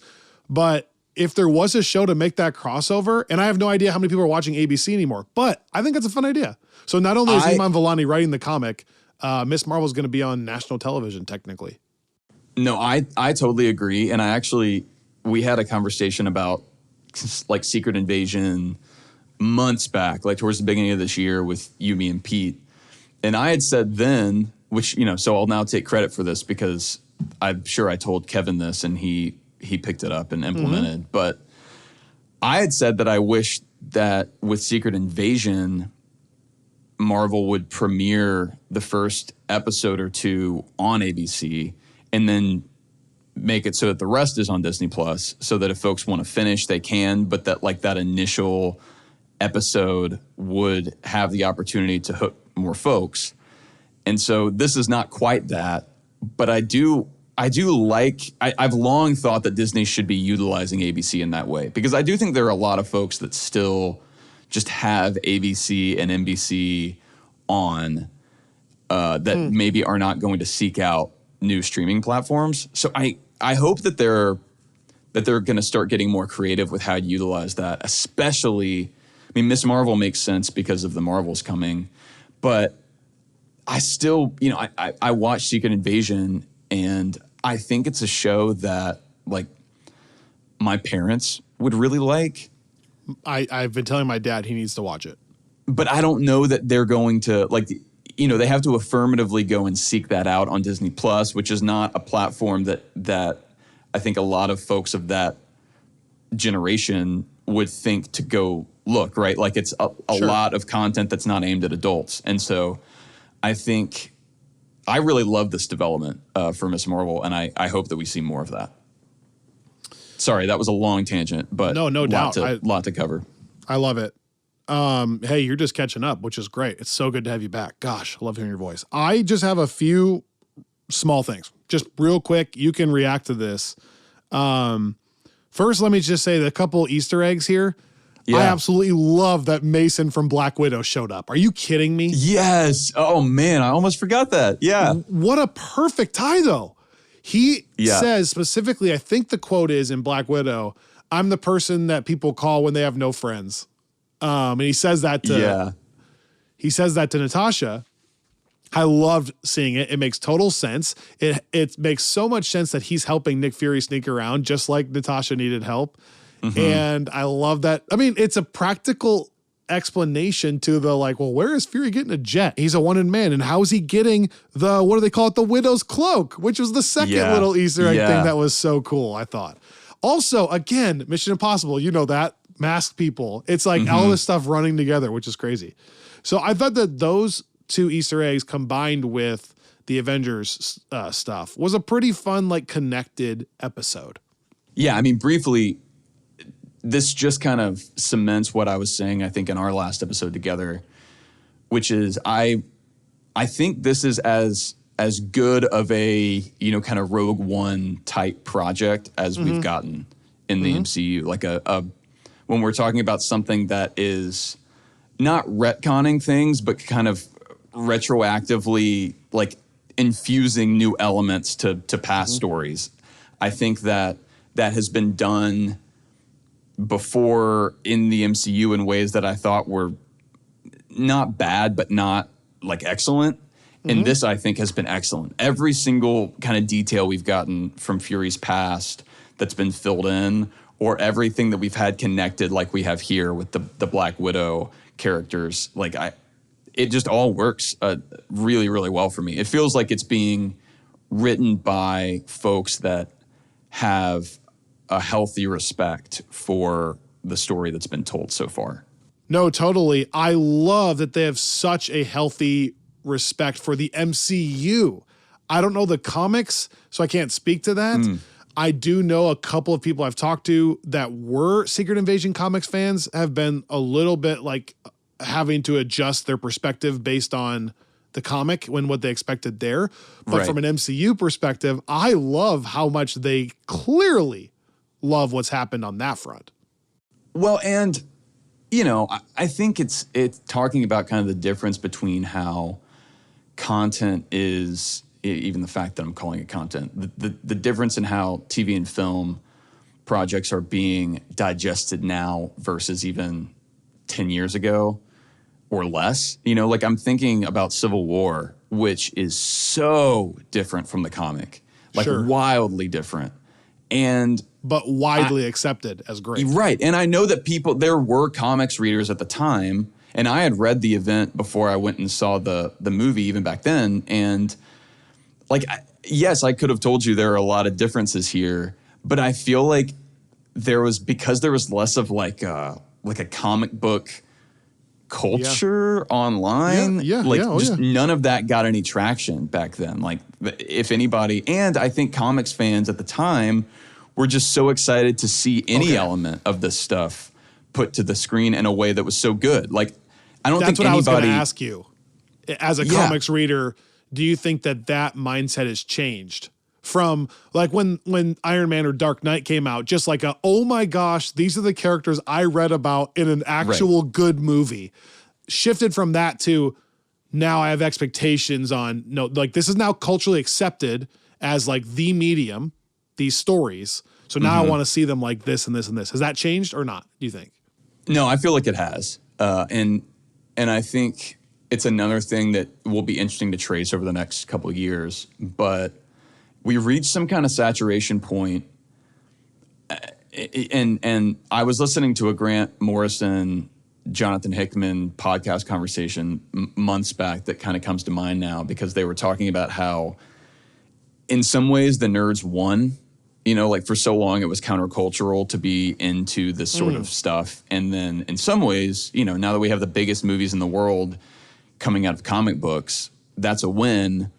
but if there was a show to make that crossover, and I have no idea how many people are watching ABC anymore, but I think that's a fun idea. So not only is Iman Vellani writing the comic, Miss Marvel is going to be on national television, technically. No, I totally agree. And we had a conversation about like Secret Invasion months back, like towards the beginning of this year with you, me, and Pete. And I had said then, which, you know, so I'll now take credit for this because I'm sure I told Kevin this and he picked it up and implemented. But I had said that I wish that with Secret Invasion, Marvel would premiere the first episode or two on ABC and then make it so that the rest is on Disney Plus, so that if folks want to finish, they can, but that like that initial episode would have the opportunity to hook more folks. And so this is not quite that, but I've long thought that Disney should be utilizing ABC in that way, because I do think there are a lot of folks that still just have ABC and NBC on that maybe are not going to seek out new streaming platforms. So I hope that they're going to start getting more creative with how to utilize that, especially, I mean, Miss Marvel makes sense because of the Marvels coming, but I still, you know, I watched Secret Invasion, and I think it's a show that like my parents would really like. I've been telling my dad he needs to watch it. But I don't know that they're going to, like, you know, they have to affirmatively go and seek that out on Disney Plus, which is not a platform that I think a lot of folks of that generation would think to go look, right? Like it's a lot of content that's not aimed at adults. And so I think I really love this development for Miss Marvel, and I hope that we see more of that. Sorry, that was a long tangent, but no doubt. Lot to cover. I love it. Hey, you're just catching up, which is great. It's so good to have you back. Gosh, I love hearing your voice. I just have a few small things, just real quick. You can react to this. First, let me just say the couple Easter eggs here. Yeah. I absolutely love that Mason from Black Widow showed up. Are you kidding me? Yes. Oh, man, I almost forgot that. Yeah. What a perfect tie, though. He says specifically, I think the quote is in Black Widow, I'm the person that people call when they have no friends. And he says that to Natasha. I loved seeing it. It makes total sense. It makes so much sense that he's helping Nick Fury sneak around just like Natasha needed help. Mm-hmm. And I love that. I mean, it's a practical explanation to the like, well, where is Fury getting a jet? He's a one-in man. And how is he getting the, what do they call it? The widow's cloak, which was the second little Easter egg thing that was so cool, I thought. Also, again, Mission Impossible, you know that, masked people. It's like all this stuff running together, which is crazy. So I thought that those two Easter eggs combined with the Avengers stuff was a pretty fun, like connected episode. Yeah, I mean, briefly, this just kind of cements what I was saying, I think, in our last episode together, which is I think this is as good of a, kind of Rogue One type project as we've gotten in the MCU. Like when we're talking about something that is not retconning things, but kind of retroactively like infusing new elements to past stories. I think that has been done before in the MCU in ways that I thought were not bad, but not like excellent. And this, I think, has been excellent. Every single kind of detail we've gotten from Fury's past that's been filled in, or everything that we've had connected like we have here with the Black Widow characters, like it just all works really, really well for me. It feels like it's being written by folks that have a healthy respect for the story that's been told so far. No, totally. I love that they have such a healthy respect for the MCU. I don't know the comics, so I can't speak to that. I do know a couple of people I've talked to that were Secret Invasion comics fans have been a little bit like having to adjust their perspective based on the comic when what they expected there. But from an MCU perspective, I love how much they clearly love what's happened on that front. Well, and, I think it's talking about kind of the difference between how content is, even the fact that I'm calling it content, the difference in how TV and film projects are being digested now versus even 10 years ago or less. Like I'm thinking about Civil War, which is so different from the comic, like wildly different. But widely accepted as great. Right. And I know that there were comics readers at the time, and I had read the event before I went and saw the movie even back then. And yes, I could have told you there are a lot of differences here, but I feel like because there was less of like a comic book culture online. None of that got any traction back then. Like if anybody, and I think comics fans at the time were just so excited to see any element of this stuff put to the screen in a way that was so good. Like I don't think anybody. That's what I was going to ask you. As a comics reader, do you think that mindset has changed from like when Iron Man or Dark Knight came out, just like oh my gosh, these are the characters I read about in an actual good movie, shifted from that to now I have expectations on, this is now culturally accepted as like the medium, these stories. So now I want to see them like this and this and this. Has that changed or not, do you think? No, I feel like it has. And I think it's another thing that will be interesting to trace over the next couple of years. But we reached some kind of saturation point. And I was listening to a Grant Morrison, Jonathan Hickman podcast conversation months back that kind of comes to mind now, because they were talking about how in some ways the nerds won. Like for so long it was countercultural to be into this sort of stuff. And then in some ways, now that we have the biggest movies in the world coming out of comic books, that's a win.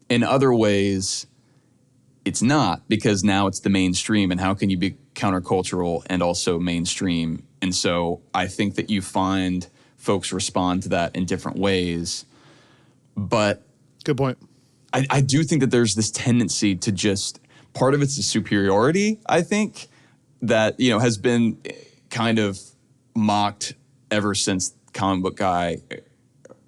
In other ways, it's not, because now it's the mainstream. And how can you be countercultural and also mainstream? And so I think that you find folks respond to that in different ways. But good point. I do think that there's this tendency to just, part of it's the superiority, I think, that, has been kind of mocked ever since Comic Book Guy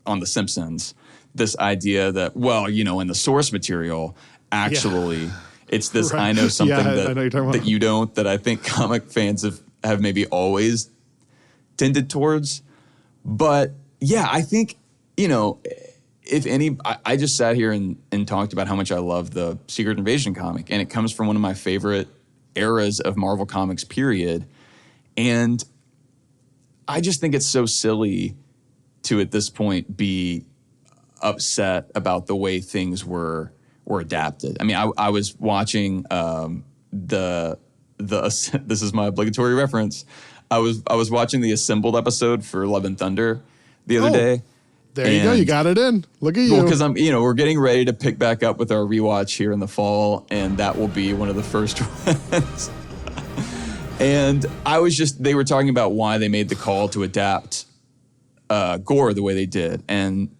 on The Simpsons. This idea that, in the source material, actually, it's this, right. I know something that you don't, that I think comic fans have maybe always tended towards. But yeah, I think, if any, I just sat here and talked about how much I love the Secret Invasion comic, and it comes from one of my favorite eras of Marvel Comics, period. And I just think it's so silly to, at this point, be upset about the way things were adapted. I mean, I was watching this is my obligatory reference. I was watching the assembled episode for Love and Thunder the other day. There you go. You got it in. Look at you. Well, because we're getting ready to pick back up with our rewatch here in the fall, and that will be one of the first ones. And they were talking about why they made the call to adapt Gore the way they did. And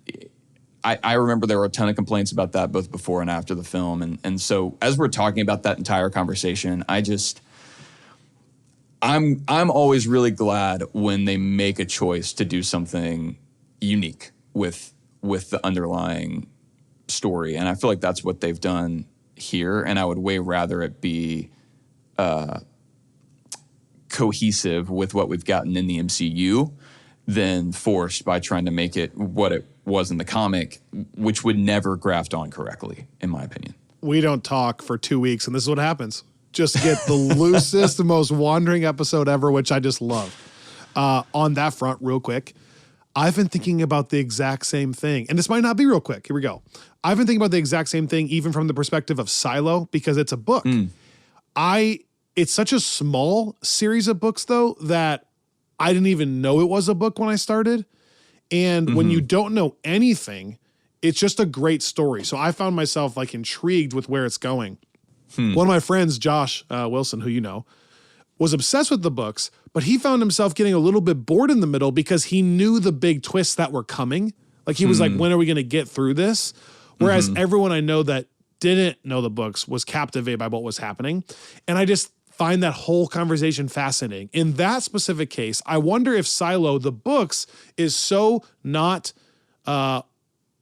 I remember there were a ton of complaints about that both before and after the film. And so as we're talking about that entire conversation, I'm always really glad when they make a choice to do something unique with the underlying story. And I feel like that's what they've done here. And I would way rather it be cohesive with what we've gotten in the MCU than forced by trying to make it what it was in the comic, which would never graft on correctly, in my opinion. We don't talk for 2 weeks, and this is what happens. Just get the loosest, the most wandering episode ever, which I just love. On that front, real quick, I've been thinking about the exact same thing. And this might not be real quick. Here we go. I've been thinking about the exact same thing, even from the perspective of Silo, because it's a book. It's such a small series of books, though, that I didn't even know it was a book when I started. And when you don't know anything, it's just a great story. So I found myself intrigued with where it's going. One of my friends, Josh Wilson, who you know, was obsessed with the books, but he found himself getting a little bit bored in the middle because he knew the big twists that were coming. He was like, when are we going to get through this? Whereas everyone I know that didn't know the books was captivated by what was happening. And I just find that whole conversation fascinating. In that specific case, I wonder if Silo, the books, is so not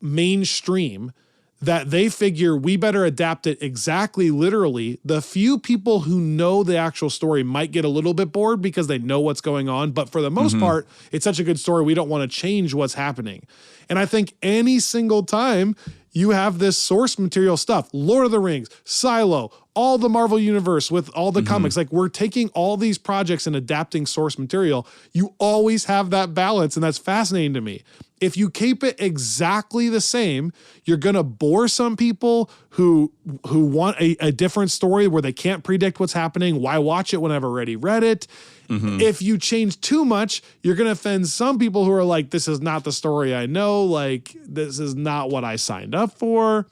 mainstream that they figure we better adapt it exactly literally. The few people who know the actual story might get a little bit bored because they know what's going on. But for the most part, it's such a good story, we don't want to change what's happening. And I think any single time you have this source material stuff, Lord of the Rings, Silo, all the Marvel universe with all the comics, we're taking all these projects and adapting source material. You always have that balance, and that's fascinating to me. If you keep it exactly the same, you're going to bore some people who want a different story where they can't predict what's happening. Why watch it when I've already read it? If you change too much, you're going to offend some people who are like, this is not the story I know. This is not what I signed up for.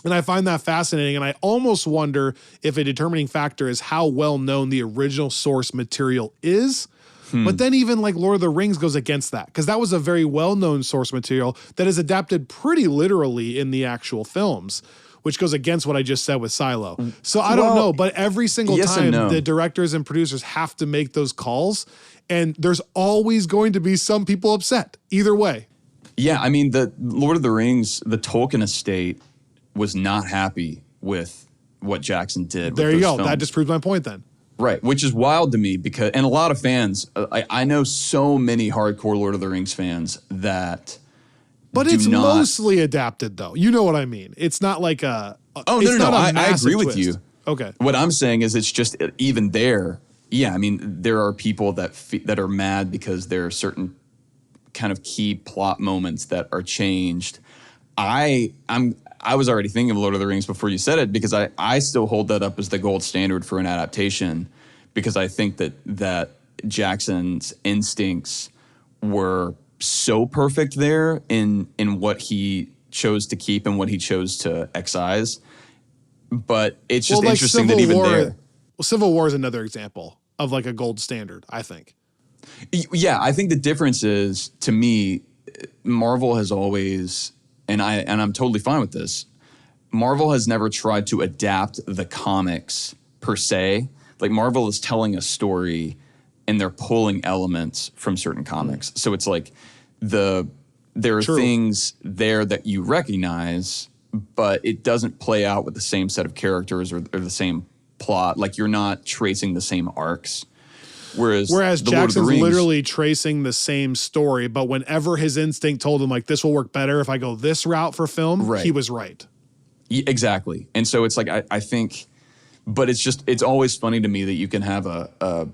And I find that fascinating. And I almost wonder if a determining factor is how well known the original source material is. But then even Lord of the Rings goes against that, because that was a very well-known source material that is adapted pretty literally in the actual films, which goes against what I just said with Silo. So I don't know, but every single time the directors and producers have to make those calls, and there's always going to be some people upset either way. Yeah, I mean, the Lord of the Rings, the Tolkien estate was not happy with what Jackson did. There you go. Films. That just proves my point then. Right, which is wild to me because, and a lot of fans, I know so many hardcore Lord of the Rings fans that. But it's mostly adapted, though. You know what I mean? It's not like a. Oh, no. I agree with you. Okay. What I'm saying is it's just even there. Yeah, I mean, there are people that are mad because there are certain kind of key plot moments that are changed. I was already thinking of Lord of the Rings before you said it because I still hold that up as the gold standard for an adaptation because I think that Jackson's instincts were so perfect there in what he chose to keep and what he chose to excise. But it's just interesting that even there. Well, Civil War is another example of a gold standard, I think. Yeah, I think the difference is, to me, Marvel has always, and I'm totally fine with this, Marvel has never tried to adapt the comics per se. Like Marvel is telling a story and they're pulling elements from certain comics. So it's like there are things there that you recognize, but it doesn't play out with the same set of characters or the same plot. Like you're not tracing the same arcs. Whereas Jackson's literally tracing the same story, but whenever his instinct told him like this will work better if I go this route for film, he was right. Exactly. And so it's like I think, but it's always funny to me that you can have a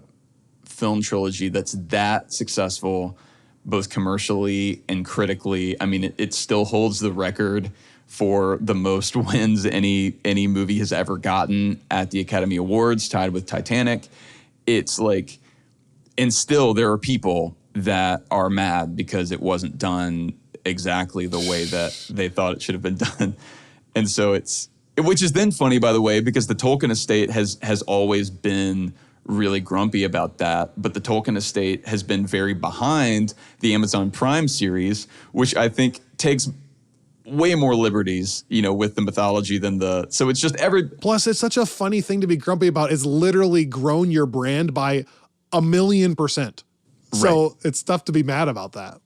film trilogy that's that successful, both commercially and critically. I mean, it still holds the record for the most wins any movie has ever gotten at the Academy Awards, tied with Titanic. It's like, and still there are people that are mad because it wasn't done exactly the way that they thought it should have been done. And so which is then funny, by the way, because the Tolkien estate has always been really grumpy about that. But the Tolkien estate has been very behind the Amazon Prime series, which I think takes way more liberties, with the mythology than so it's just Plus, it's such a funny thing to be grumpy about. It's literally grown your brand by 1,000,000%. So It's tough to be mad about that,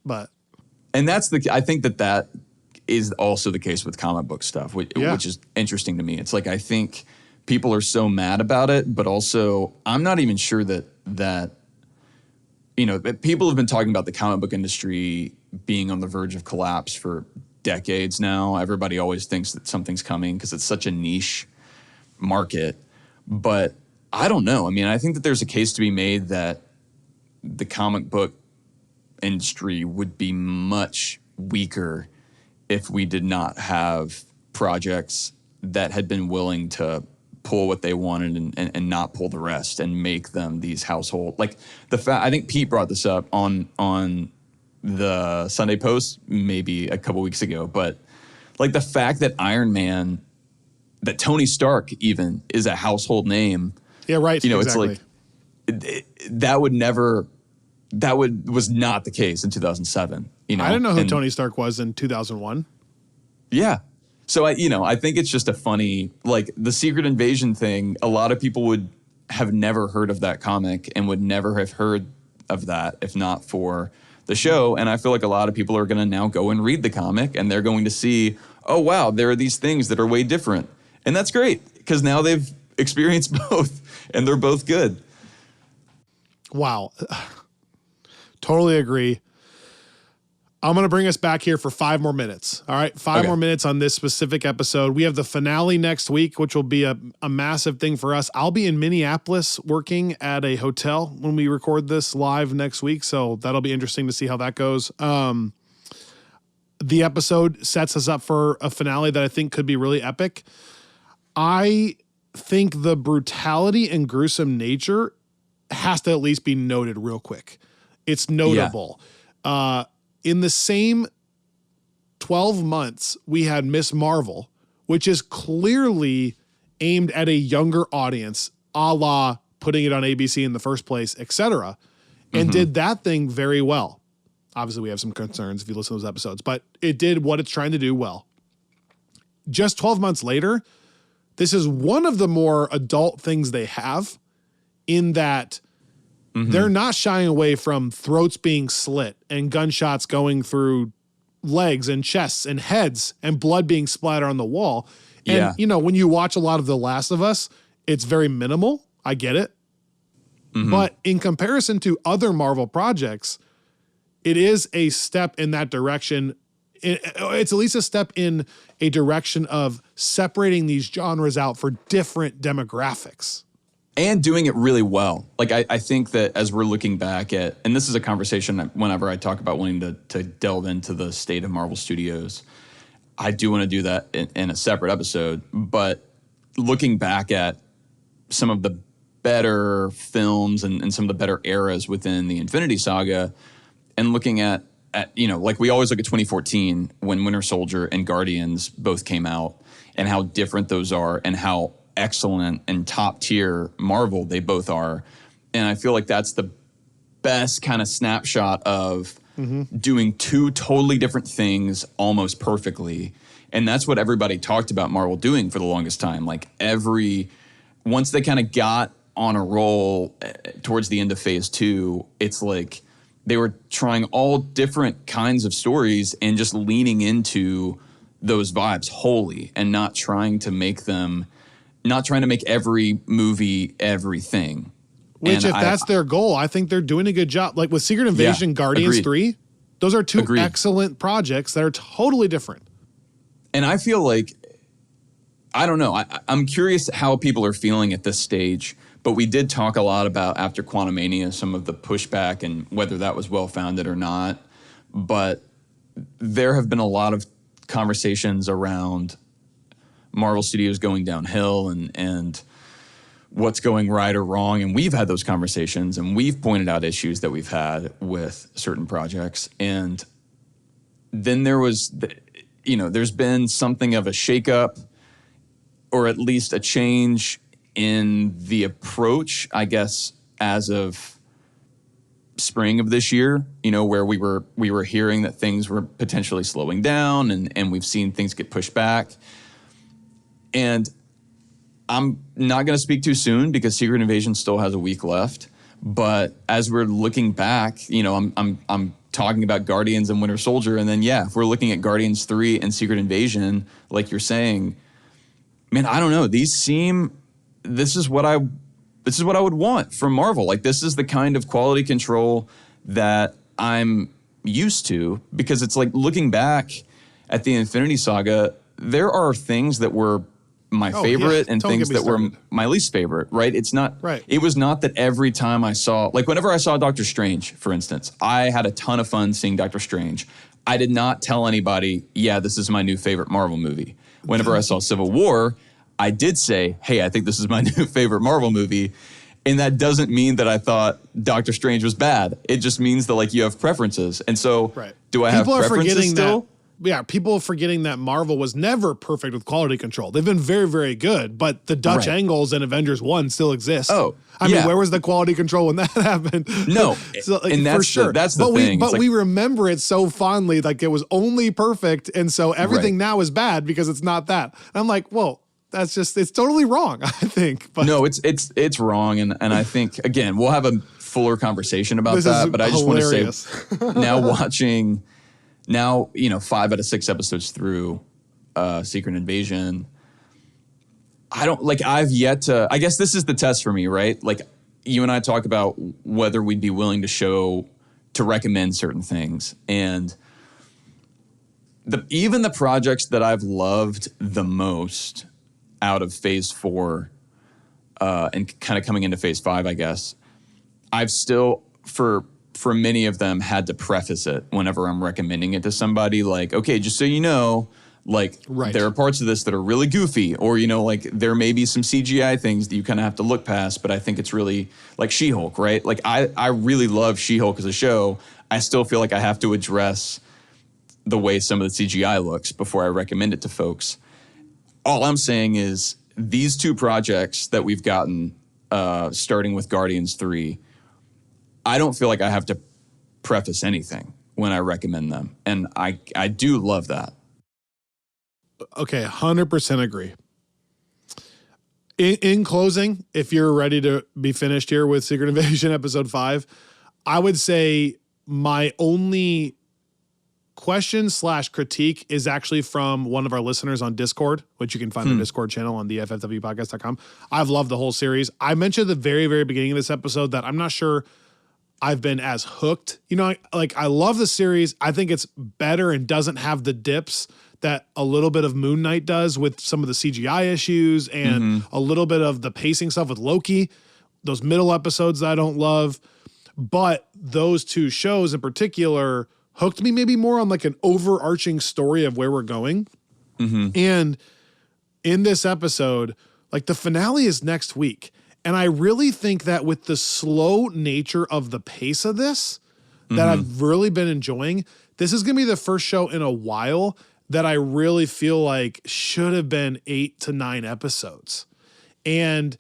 and I think that is also the case with comic book stuff, which is interesting to me. It's like, I think people are so mad about it, but also I'm not even sure that people have been talking about the comic book industry being on the verge of collapse for decades now. Everybody always thinks that something's coming because it's such a niche market. But I don't know. I mean, I think that there's a case to be made that the comic book industry would be much weaker if we did not have projects that had been willing to pull what they wanted and not pull the rest and make them these household. Like I think Pete brought this up on the Sunday Post maybe a couple weeks ago, but like the fact that Iron Man, that Tony Stark even is a household name. Yeah, right. Exactly. It's like that was not the case in 2007. I didn't know who Tony Stark was in 2001. Yeah. So I think it's just a funny, like the Secret Invasion thing. A lot of people would have never heard of that comic and would never have heard of that if not for the show. And I feel like a lot of people are going to now go and read the comic and they're going to see, oh, wow, there are these things that are way different. And that's great because now they've experienced both and they're both good. Wow. Totally agree. I'm going to bring us back here for 5 more minutes. All right. 5 more minutes on this specific episode. We have the finale next week, which will be a massive thing for us. I'll be in Minneapolis working at a hotel when we record this live next week. So that'll be interesting to see how that goes. The episode sets us up for a finale that I think could be really epic. I think the brutality and gruesome nature has to at least be noted real quick. It's notable. Yeah. In the same 12 months, we had Miss Marvel, which is clearly aimed at a younger audience, a la putting it on ABC in the first place, etc., and did that thing very well. Obviously, we have some concerns if you listen to those episodes, but it did what it's trying to do well. Just 12 months later, this is one of the more adult things they have in that they're not shying away from throats being slit and gunshots going through legs and chests and heads and blood being splattered on the wall. And, when you watch a lot of The Last of Us, it's very minimal. I get it. But in comparison to other Marvel projects, it is a step in that direction. It's at least a step in a direction of separating these genres out for different demographics. And doing it really well. Like, I think that as we're looking back at, and this is a conversation whenever I talk about wanting to delve into the state of Marvel Studios, I do want to do that in a separate episode. But looking back at some of the better films and some of the better eras within the Infinity Saga, and looking at like we always look at 2014 when Winter Soldier and Guardians both came out and how different those are and how excellent and top tier Marvel they both are. And I feel like that's the best kind of snapshot of doing two totally different things almost perfectly. And that's what everybody talked about Marvel doing for the longest time. Like once they kind of got on a roll towards the end of phase 2. It's like they were trying all different kinds of stories and just leaning into those vibes wholly and not trying to make every movie everything. Which, if that's their goal, I think they're doing a good job. Like with Secret Invasion, Guardians 3, those are two excellent projects that are totally different. And I feel like, I don't know, I'm curious how people are feeling at this stage, but we did talk a lot about, after Quantumania, some of the pushback and whether that was well-founded or not. But there have been a lot of conversations around Marvel Studios going downhill and what's going right or wrong. And we've had those conversations and we've pointed out issues that we've had with certain projects. And then there was, there's been something of a shakeup, or at least a change in the approach, I guess, as of spring of this year, where we were hearing that things were potentially slowing down and we've seen things get pushed back. And I'm not going to speak too soon because Secret Invasion still has a week left. But as we're looking back, I'm talking about Guardians and Winter Soldier, and then if we're looking at Guardians 3 and Secret Invasion, like you're saying, man, I don't know. This is what I would want from Marvel. Like, this is the kind of quality control that I'm used to, because it's like, looking back at the Infinity Saga, there are things that were my favorite and things that were my least favorite, right? It's not, it was not that every time I saw, like whenever I saw Doctor Strange, for instance, I had a ton of fun seeing Doctor Strange. I did not tell anybody, this is my new favorite Marvel movie. Whenever I saw Civil War, I did say, hey, I think this is my new favorite Marvel movie. And that doesn't mean that I thought Doctor Strange was bad. It just means that, like, you have preferences. And so do I have preferences still? People are forgetting that Marvel was never perfect with quality control. They've been very, very good, but the Dutch angles in Avengers 1 still exist. I mean, where was the quality control when that happened? No, so, like, and that's for sure. That's the thing. But we remember it so fondly, like it was only perfect, and so everything now is bad because it's not that. And I'm like, whoa, that's just, it's totally wrong, I think. But no, it's wrong, and I think, again, we'll have a fuller conversation about that, but I just want to say, now watching... Now, 5 out of 6 episodes through Secret Invasion, I've yet to, I guess this is the test for me, right? Like, you and I talk about whether we'd be willing to recommend certain things. And even the projects that I've loved the most out of phase 4 and kind of coming into phase 5, I guess, I've still, for many of them, had to preface it whenever I'm recommending it to somebody, like, okay, just so you know, like, there are parts of this that are really goofy, or, like, there may be some CGI things that you kind of have to look past, but I think it's really, like, She-Hulk, right? Like, I really love She-Hulk as a show. I still feel like I have to address the way some of the CGI looks before I recommend it to folks. All I'm saying is these two projects that we've gotten, starting with Guardians 3, I don't feel like I have to preface anything when I recommend them. And I do love that. Okay, 100% agree. In closing, if you're ready to be finished here with Secret Invasion episode 5, I would say my only question/critique is actually from one of our listeners on Discord, which you can find the Discord channel on the ffwpodcast.com. I've loved the whole series. I mentioned at the very, very beginning of this episode that I'm not sure I've been as hooked. I love the series. I think it's better and doesn't have the dips that a little bit of Moon Knight does with some of the CGI issues and a little bit of the pacing stuff with Loki, those middle episodes that I don't love. But those two shows in particular hooked me maybe more on like an overarching story of where we're going. And in this episode, like, the finale is next week. And I really think that with the slow nature of the pace of this, that I've really been enjoying, this is going to be the first show in a while that I really feel like should have been 8 to 9 episodes. And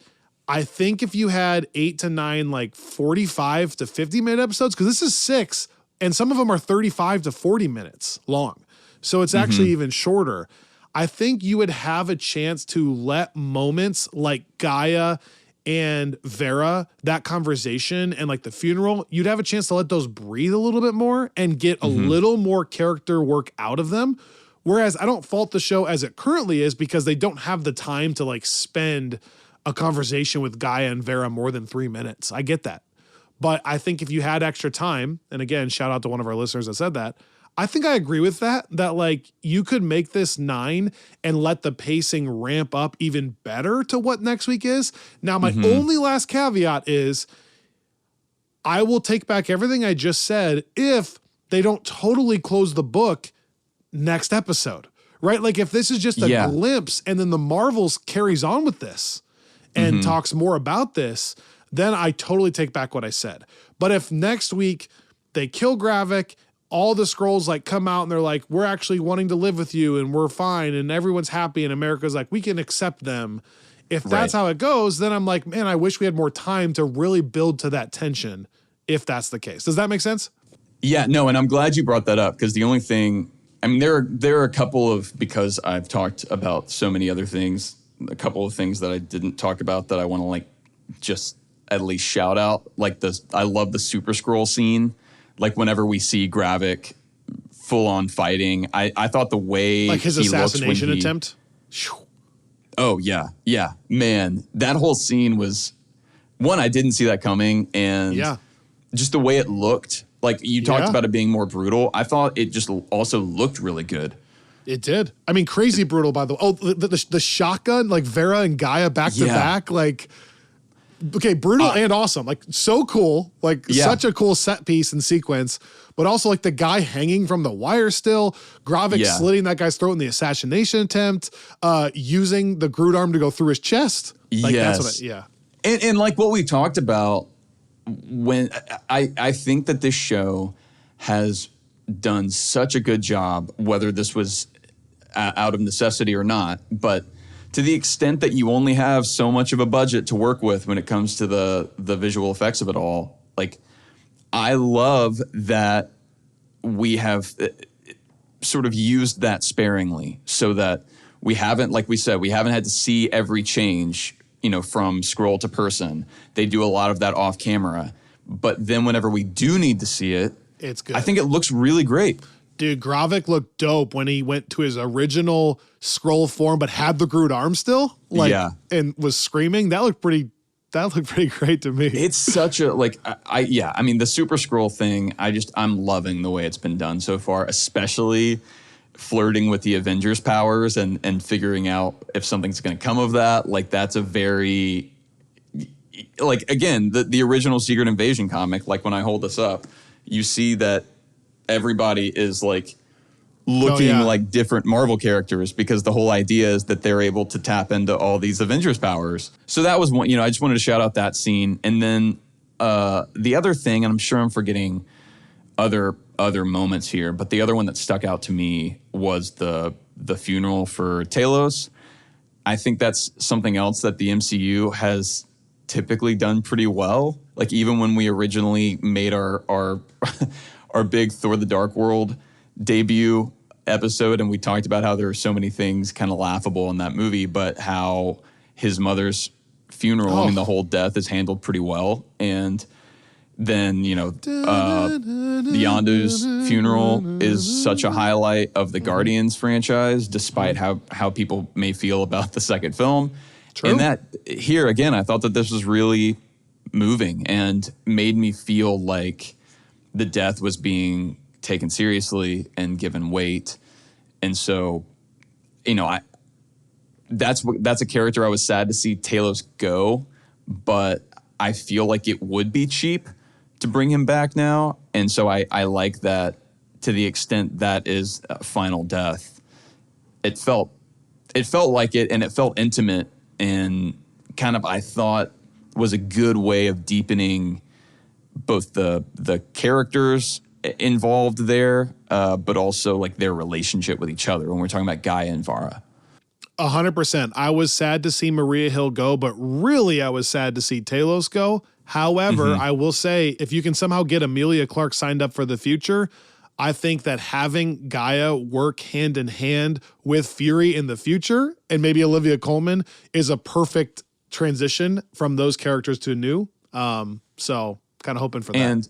I think if you had 8 to 9, like 45 to 50 minute episodes, because this is 6, and some of them are 35 to 40 minutes long. So it's actually even shorter. I think you would have a chance to let moments like Gaia and Vera, that conversation and like the funeral, you'd have a chance to let those breathe a little bit more and get a little more character work out of them. Whereas I don't fault the show as it currently is because they don't have the time to like spend a conversation with Gaia and Vera more than 3 minutes. I get that. But I think if you had extra time, and again, shout out to one of our listeners that said that, I think I agree with that like you could make this 9 and let the pacing ramp up even better to what next week is. Now, my only last caveat is I will take back everything I just said if they don't totally close the book next episode, right? Like if this is just a glimpse and then the Marvels carries on with this and talks more about this, then I totally take back what I said. But if next week they kill Gravik, all the Skrulls like come out and they're like, we're actually wanting to live with you and we're fine and everyone's happy and America's like, we can accept them. If that's how it goes, then I'm like, man, I wish we had more time to really build to that tension if that's the case. Does that make sense? Yeah, no, and I'm glad you brought that up because the only thing, I mean, there are a couple of, because I've talked about so many other things, a couple of things that I didn't talk about that I want to like just at least shout out. Like I love the Super Skrull scene. Like whenever we see Gravik full on fighting, I thought the way like his assassination attempt. Oh yeah. Yeah, man, that whole scene was one, I didn't see that coming. And just the way it looked, like you talked about it being more brutal. I thought it just also looked really good. It did. I mean, crazy brutal, by the way. Oh, the shotgun, like Vera and Gaia back to back, like, okay, brutal and awesome. Like, so cool. Like, such a cool set piece and sequence. But also, like, the guy hanging from the wire still, Gravik slitting that guy's throat in the assassination attempt, using the Groot arm to go through his chest. Like, that's what And like what we talked about, when I think that this show has done such a good job, whether this was out of necessity or not, but to the extent that you only have so much of a budget to work with when it comes to the visual effects of it all, like I love that we have sort of used that sparingly so that we haven't, like we said, we haven't had to see every change, you know, from Skrull to person. They do a lot of that off camera. But then whenever we do need to see it, it's good. I think it looks really great. Dude, Gravik looked dope when he went to his original Skrull form, but had the Groot arm still, like, and was screaming. That looked pretty great to me. It's such a, like, I mean, the Super Skrull thing, I'm loving the way it's been done so far, especially flirting with the Avengers powers and figuring out if something's going to come of that. Like, that's a very, like, again, the original Secret Invasion comic, like when I hold this up, you see that everybody is like looking like different Marvel characters because the whole idea is that they're able to tap into all these Avengers powers. So that was one, you know, I just wanted to shout out that scene. And then the other thing, and I'm sure I'm forgetting other moments here, but the other one that stuck out to me was the funeral for Talos. I think that's something else that the MCU has typically done pretty well. Like even when we originally made our our big Thor the Dark World debut episode, and we talked about how there are so many things kind of laughable in that movie, but how his mother's funeral, I mean, the whole death is handled pretty well. And then, you know, the Yondu's funeral is such a highlight of the Guardians franchise, despite how people may feel about the second film. True. And that here, again, I thought that this was really moving and made me feel like the death was being taken seriously and given weight. And so, you know, that's a character I was sad to see Talos go, but I feel like it would be cheap to bring him back now. And so I like that to the extent that is a final death. It felt like it, and it felt intimate, and kind of, I thought, was a good way of deepening both the characters involved there, but also like their relationship with each other when we're talking about Gaia and Vara. 100%. I was sad to see Maria Hill go, but really I was sad to see Talos go. However, I will say, if you can somehow get Emilia Clarke signed up for the future, I think that having Gaia work hand in hand with Fury in the future, and maybe Olivia Colman, is a perfect transition from those characters to new. So kind of hoping for that.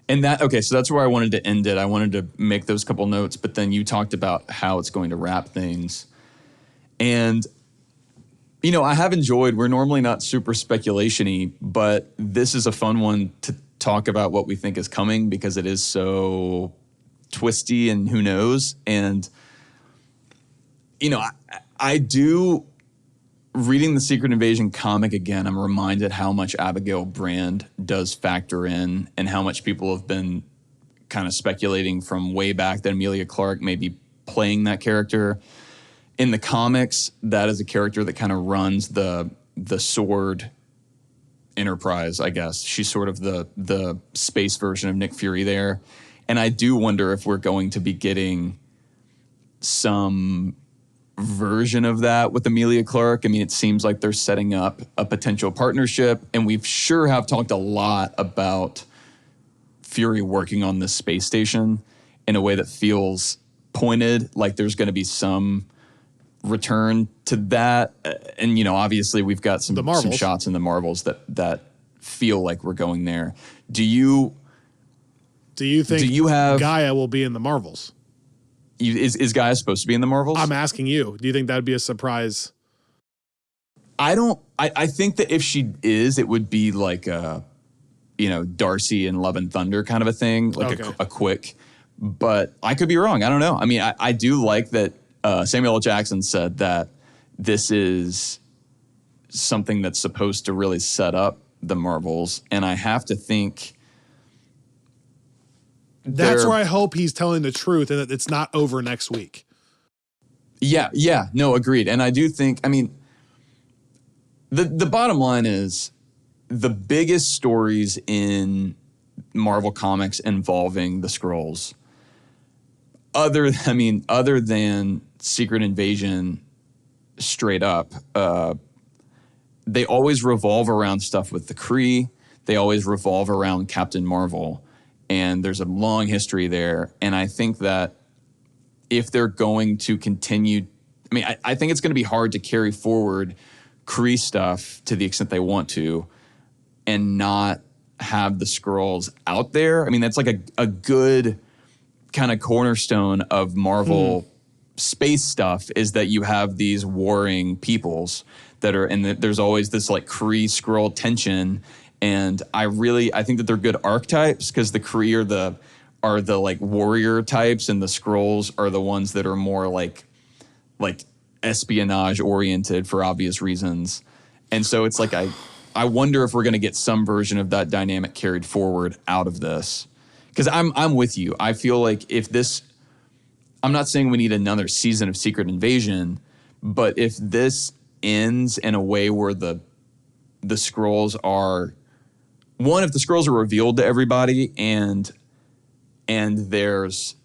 And that, okay, so that's where I wanted to end it. I wanted to make those couple notes, but then you talked about how it's going to wrap things. And, you know, I have enjoyed, we're normally not super speculation-y, but this is a fun one to talk about what we think is coming because it is so twisty and who knows. And, you know, I do, reading the Secret Invasion comic again, I'm reminded how much Abigail Brand does factor in and how much people have been kind of speculating from way back that Emilia Clarke may be playing that character. In the comics, that is a character that kind of runs the Sword enterprise, I guess. She's sort of the space version of Nick Fury there. And I do wonder if we're going to be getting some version of that with Emilia Clarke. I mean, it seems like they're setting up a potential partnership, and we've sure have talked a lot about Fury working on this space station in a way that feels pointed, like there's going to be some return to that. And, you know, obviously we've got some shots in the Marvels that feel like we're going there. Do you think Gaia will be in the Marvels? Is Gaia supposed to be in the Marvels? I'm asking you. Do you think that would be a surprise? I think that if she is, it would be like a, you know, Darcy and Love and Thunder kind of a thing, like a quick, but I could be wrong. I don't know. I mean, I do like that Samuel L. Jackson said that this is something that's supposed to really set up the Marvels, and I have to think that's where I hope he's telling the truth and that it's not over next week. Yeah, no, agreed. And I do think, I mean, the bottom line is the biggest stories in Marvel Comics involving the Skrulls, other than Secret Invasion straight up, they always revolve around stuff with the Kree. They always revolve around Captain Marvel. And there's a long history there. And I think that if they're going to continue, I mean, I think it's going to be hard to carry forward Kree stuff to the extent they want to and not have the Skrulls out there. I mean, that's like a good kind of cornerstone of Marvel space stuff is that you have these warring peoples that are, and there's always this like Kree Skrull tension. And I think that they're good archetypes because the Kree are the like warrior types, and the Skrulls are the ones that are more like espionage oriented for obvious reasons. And so it's like I wonder if we're going to get some version of that dynamic carried forward out of this. Because I'm with you. I feel like if this, I'm not saying we need another season of Secret Invasion, but if this ends in a way where the Skrulls are, one, if the Skrulls are revealed to everybody and there's,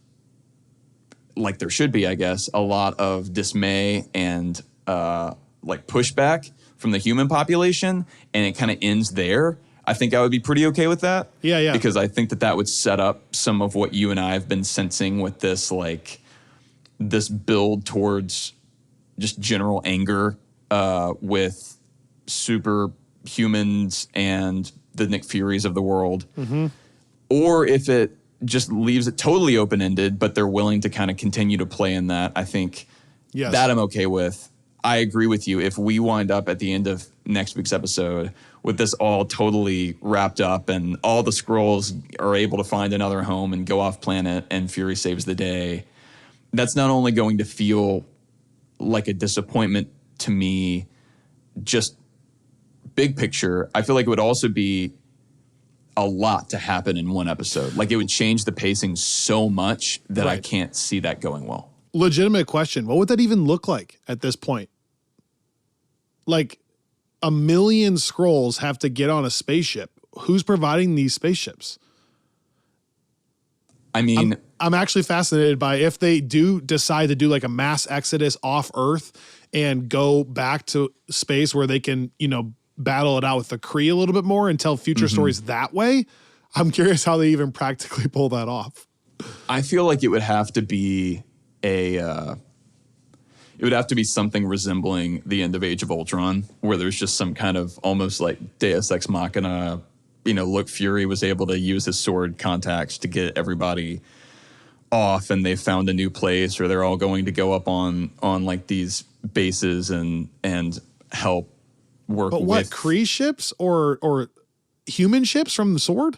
like there should be, I guess, a lot of dismay and like pushback from the human population, and it kind of ends there, I think I would be pretty okay with that. Yeah. Because I think that would set up some of what you and I have been sensing with this, like this build towards just general anger with superhumans and the Nick Furies of the world. Mm-hmm. Or if it just leaves it totally open-ended, but they're willing to kind of continue to play in that, I think that I'm okay with. I agree with you. If we wind up at the end of next week's episode with this all totally wrapped up and all the Skrulls are able to find another home and go off planet and Fury saves the day, that's not only going to feel like a disappointment to me, just big picture, I feel like it would also be a lot to happen in one episode. Like it would change the pacing so much that I can't see that going well. Legitimate question. What would that even look like at this point? Like 1 million Skrulls have to get on a spaceship. Who's providing these spaceships? I mean, I'm actually fascinated by if they do decide to do like a mass exodus off Earth and go back to space where they can, you know, battle it out with the Kree a little bit more and tell future stories that way. I'm curious how they even practically pull that off. I feel like it would have to be a, it would have to be something resembling the end of Age of Ultron, where there's just some kind of almost like Deus Ex Machina. Look, Fury was able to use his sword contacts to get everybody off, and they found a new place, or they're all going to go up on like these bases and help work. But what, Kree ships or human ships from the sword?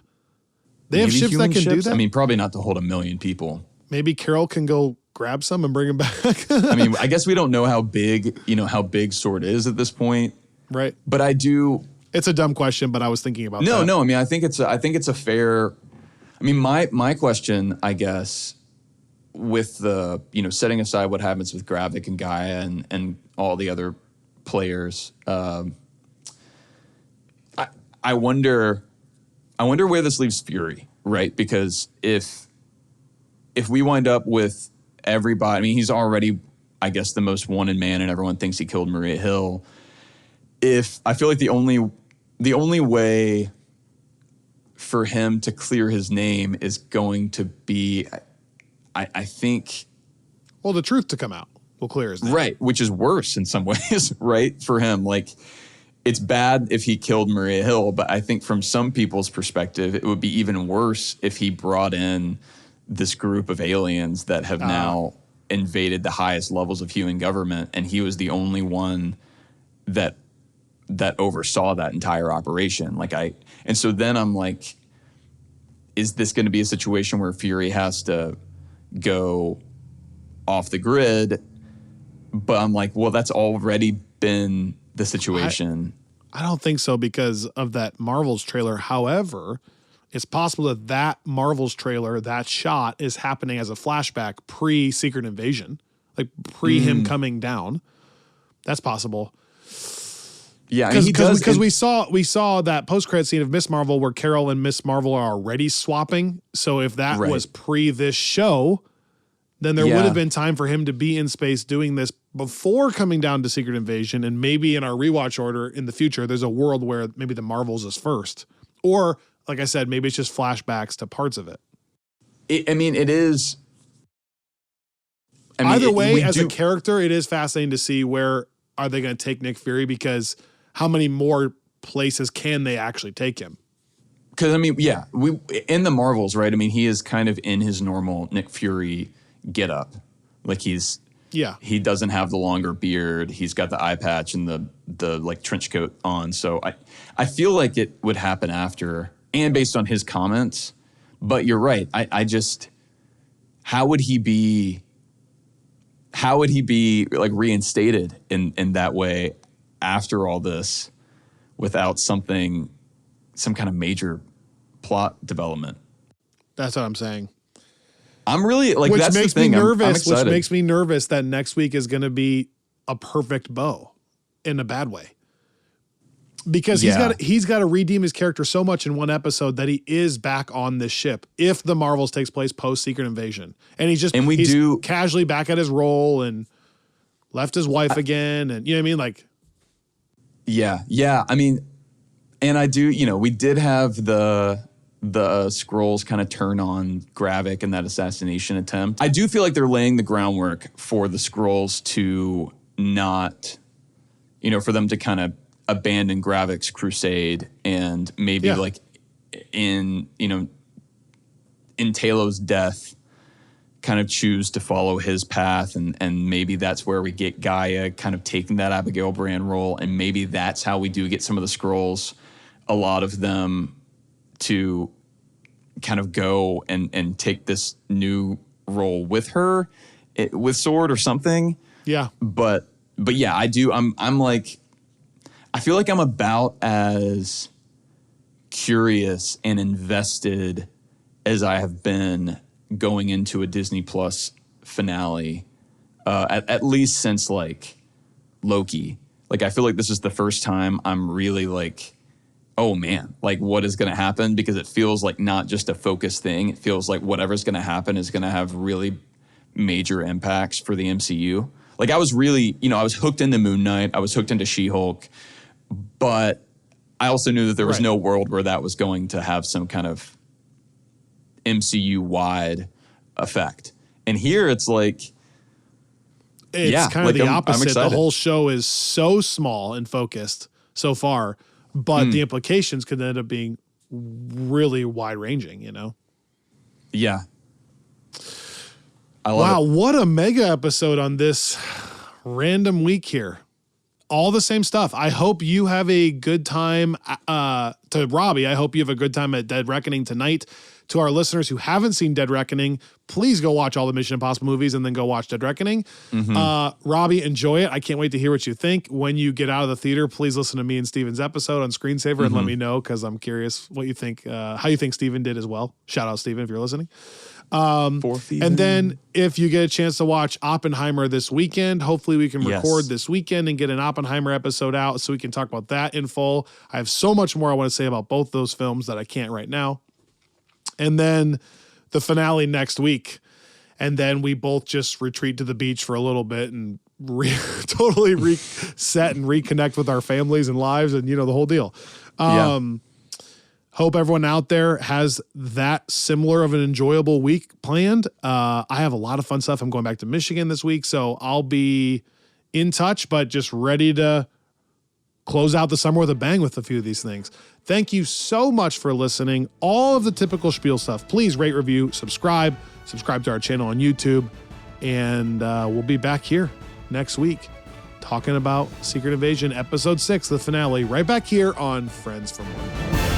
They have ships that can do that? I mean, probably not to hold 1 million people. Maybe Carol can go grab some and bring them back. I mean, I guess we don't know how big Sword is at this point. Right. But I do. It's a dumb question, but I was thinking about that. No, I mean, I think it's a fair. I mean, my question, I guess, with the, setting aside what happens with Gravik and Gaia and all the other players, I wonder where this leaves Fury, right? Because if we wind up with everybody, I mean, he's already, I guess, the most wanted man, and everyone thinks he killed Maria Hill. I feel like the only way for him to clear his name is going to be, I think, well, the truth to come out will clear his name. Right, which is worse in some ways, right, for him. Like, it's bad if he killed Maria Hill, but I think from some people's perspective, it would be even worse if he brought in this group of aliens that have now invaded the highest levels of human government, and he was the only one that oversaw that entire operation. And so then I'm like, is this going to be a situation where Fury has to go off the grid? But I'm like, well, that's already been the situation. I don't think so because of that Marvel's trailer. However, it's possible that Marvel's trailer, that shot, is happening as a flashback pre-Secret Invasion, like him coming down. That's possible. Yeah, because we saw that post-credit scene of Miss Marvel where Carol and Miss Marvel are already swapping. So if that was pre this show, then there would have been time for him to be in space doing this before coming down to Secret Invasion. And maybe in our rewatch order in the future, there's a world where maybe the Marvels is first. Or, like I said, maybe it's just flashbacks to parts of it. It is. Either way, as a character, it is fascinating to see where are they going to take Nick Fury, because how many more places can they actually take him? Because, we in the Marvels, right? I mean, he is kind of in his normal Nick Fury get up. Like he doesn't have the longer beard. He's got the eye patch and the like trench coat on. So I feel like it would happen after, and based on his comments. But you're right. I just, how would he be like reinstated in that way after all this without some kind of major plot development? That's what I'm saying. I'm really like, which that's makes the thing. me nervous. I'm excited. Which makes me nervous that next week is going to be a perfect bow in a bad way, because he's got to redeem his character so much in one episode that he is back on this ship. If the Marvels takes place post Secret Invasion, and he's casually back at his role and left his wife again, and you know what I mean, like. Yeah. I mean, and I do. We did have the Skrulls kind of turn on Gravik in that assassination attempt. I do feel like they're laying the groundwork for the Skrulls to not, for them to kind of abandon Gravik's crusade, and maybe like in Talos' death, kind of choose to follow his path, and maybe that's where we get Gaia kind of taking that Abigail Brand role, and maybe that's how we do get some of the Skrulls, a lot of them, to kind of go and take this new role with her, with Sword or something. Yeah. But yeah, I do. I'm like, I feel like I'm about as curious and invested as I have been going into a Disney Plus finale, at least since like Loki. Like, I feel like this is the first time I'm really like, oh man, like what is going to happen? Because it feels like not just a focused thing. It feels like whatever's going to happen is going to have really major impacts for the MCU. Like, I was really, I was hooked into Moon Knight. I was hooked into She-Hulk. But I also knew that there was no world where that was going to have some kind of MCU-wide effect. And here it's like, it's kind of the opposite. The whole show is so small and focused so far, but the implications could end up being really wide ranging, you know? Yeah. Wow, what a mega episode on this random week here. All the same stuff. I hope you have a good time. To Robby, I hope you have a good time at Dead Reckoning tonight. To our listeners who haven't seen Dead Reckoning, please go watch all the Mission Impossible movies and then go watch Dead Reckoning. Robby, enjoy it. I can't wait to hear what you think. When you get out of the theater, please listen to me and Steven's episode on Screensaver and let me know, because I'm curious what you think, how you think Steven did as well. Shout out, Steven, if you're listening. And then if you get a chance to watch Oppenheimer this weekend, hopefully we can record this weekend and get an Oppenheimer episode out so we can talk about that in full. I have so much more I want to say about both those films that I can't right now. And then the finale next week. And then we both just retreat to the beach for a little bit and totally reset and reconnect with our families and lives and, you know, the whole deal. Hope everyone out there has that similar of an enjoyable week planned. I have a lot of fun stuff. I'm going back to Michigan this week, so I'll be in touch, but just ready to close out the summer with a bang with a few of these things. Thank you so much for listening. All of the typical spiel stuff. Please rate, review, subscribe to our channel on YouTube, and we'll be back here next week talking about Secret Invasion Episode 6, the finale, right back here on Friends from One.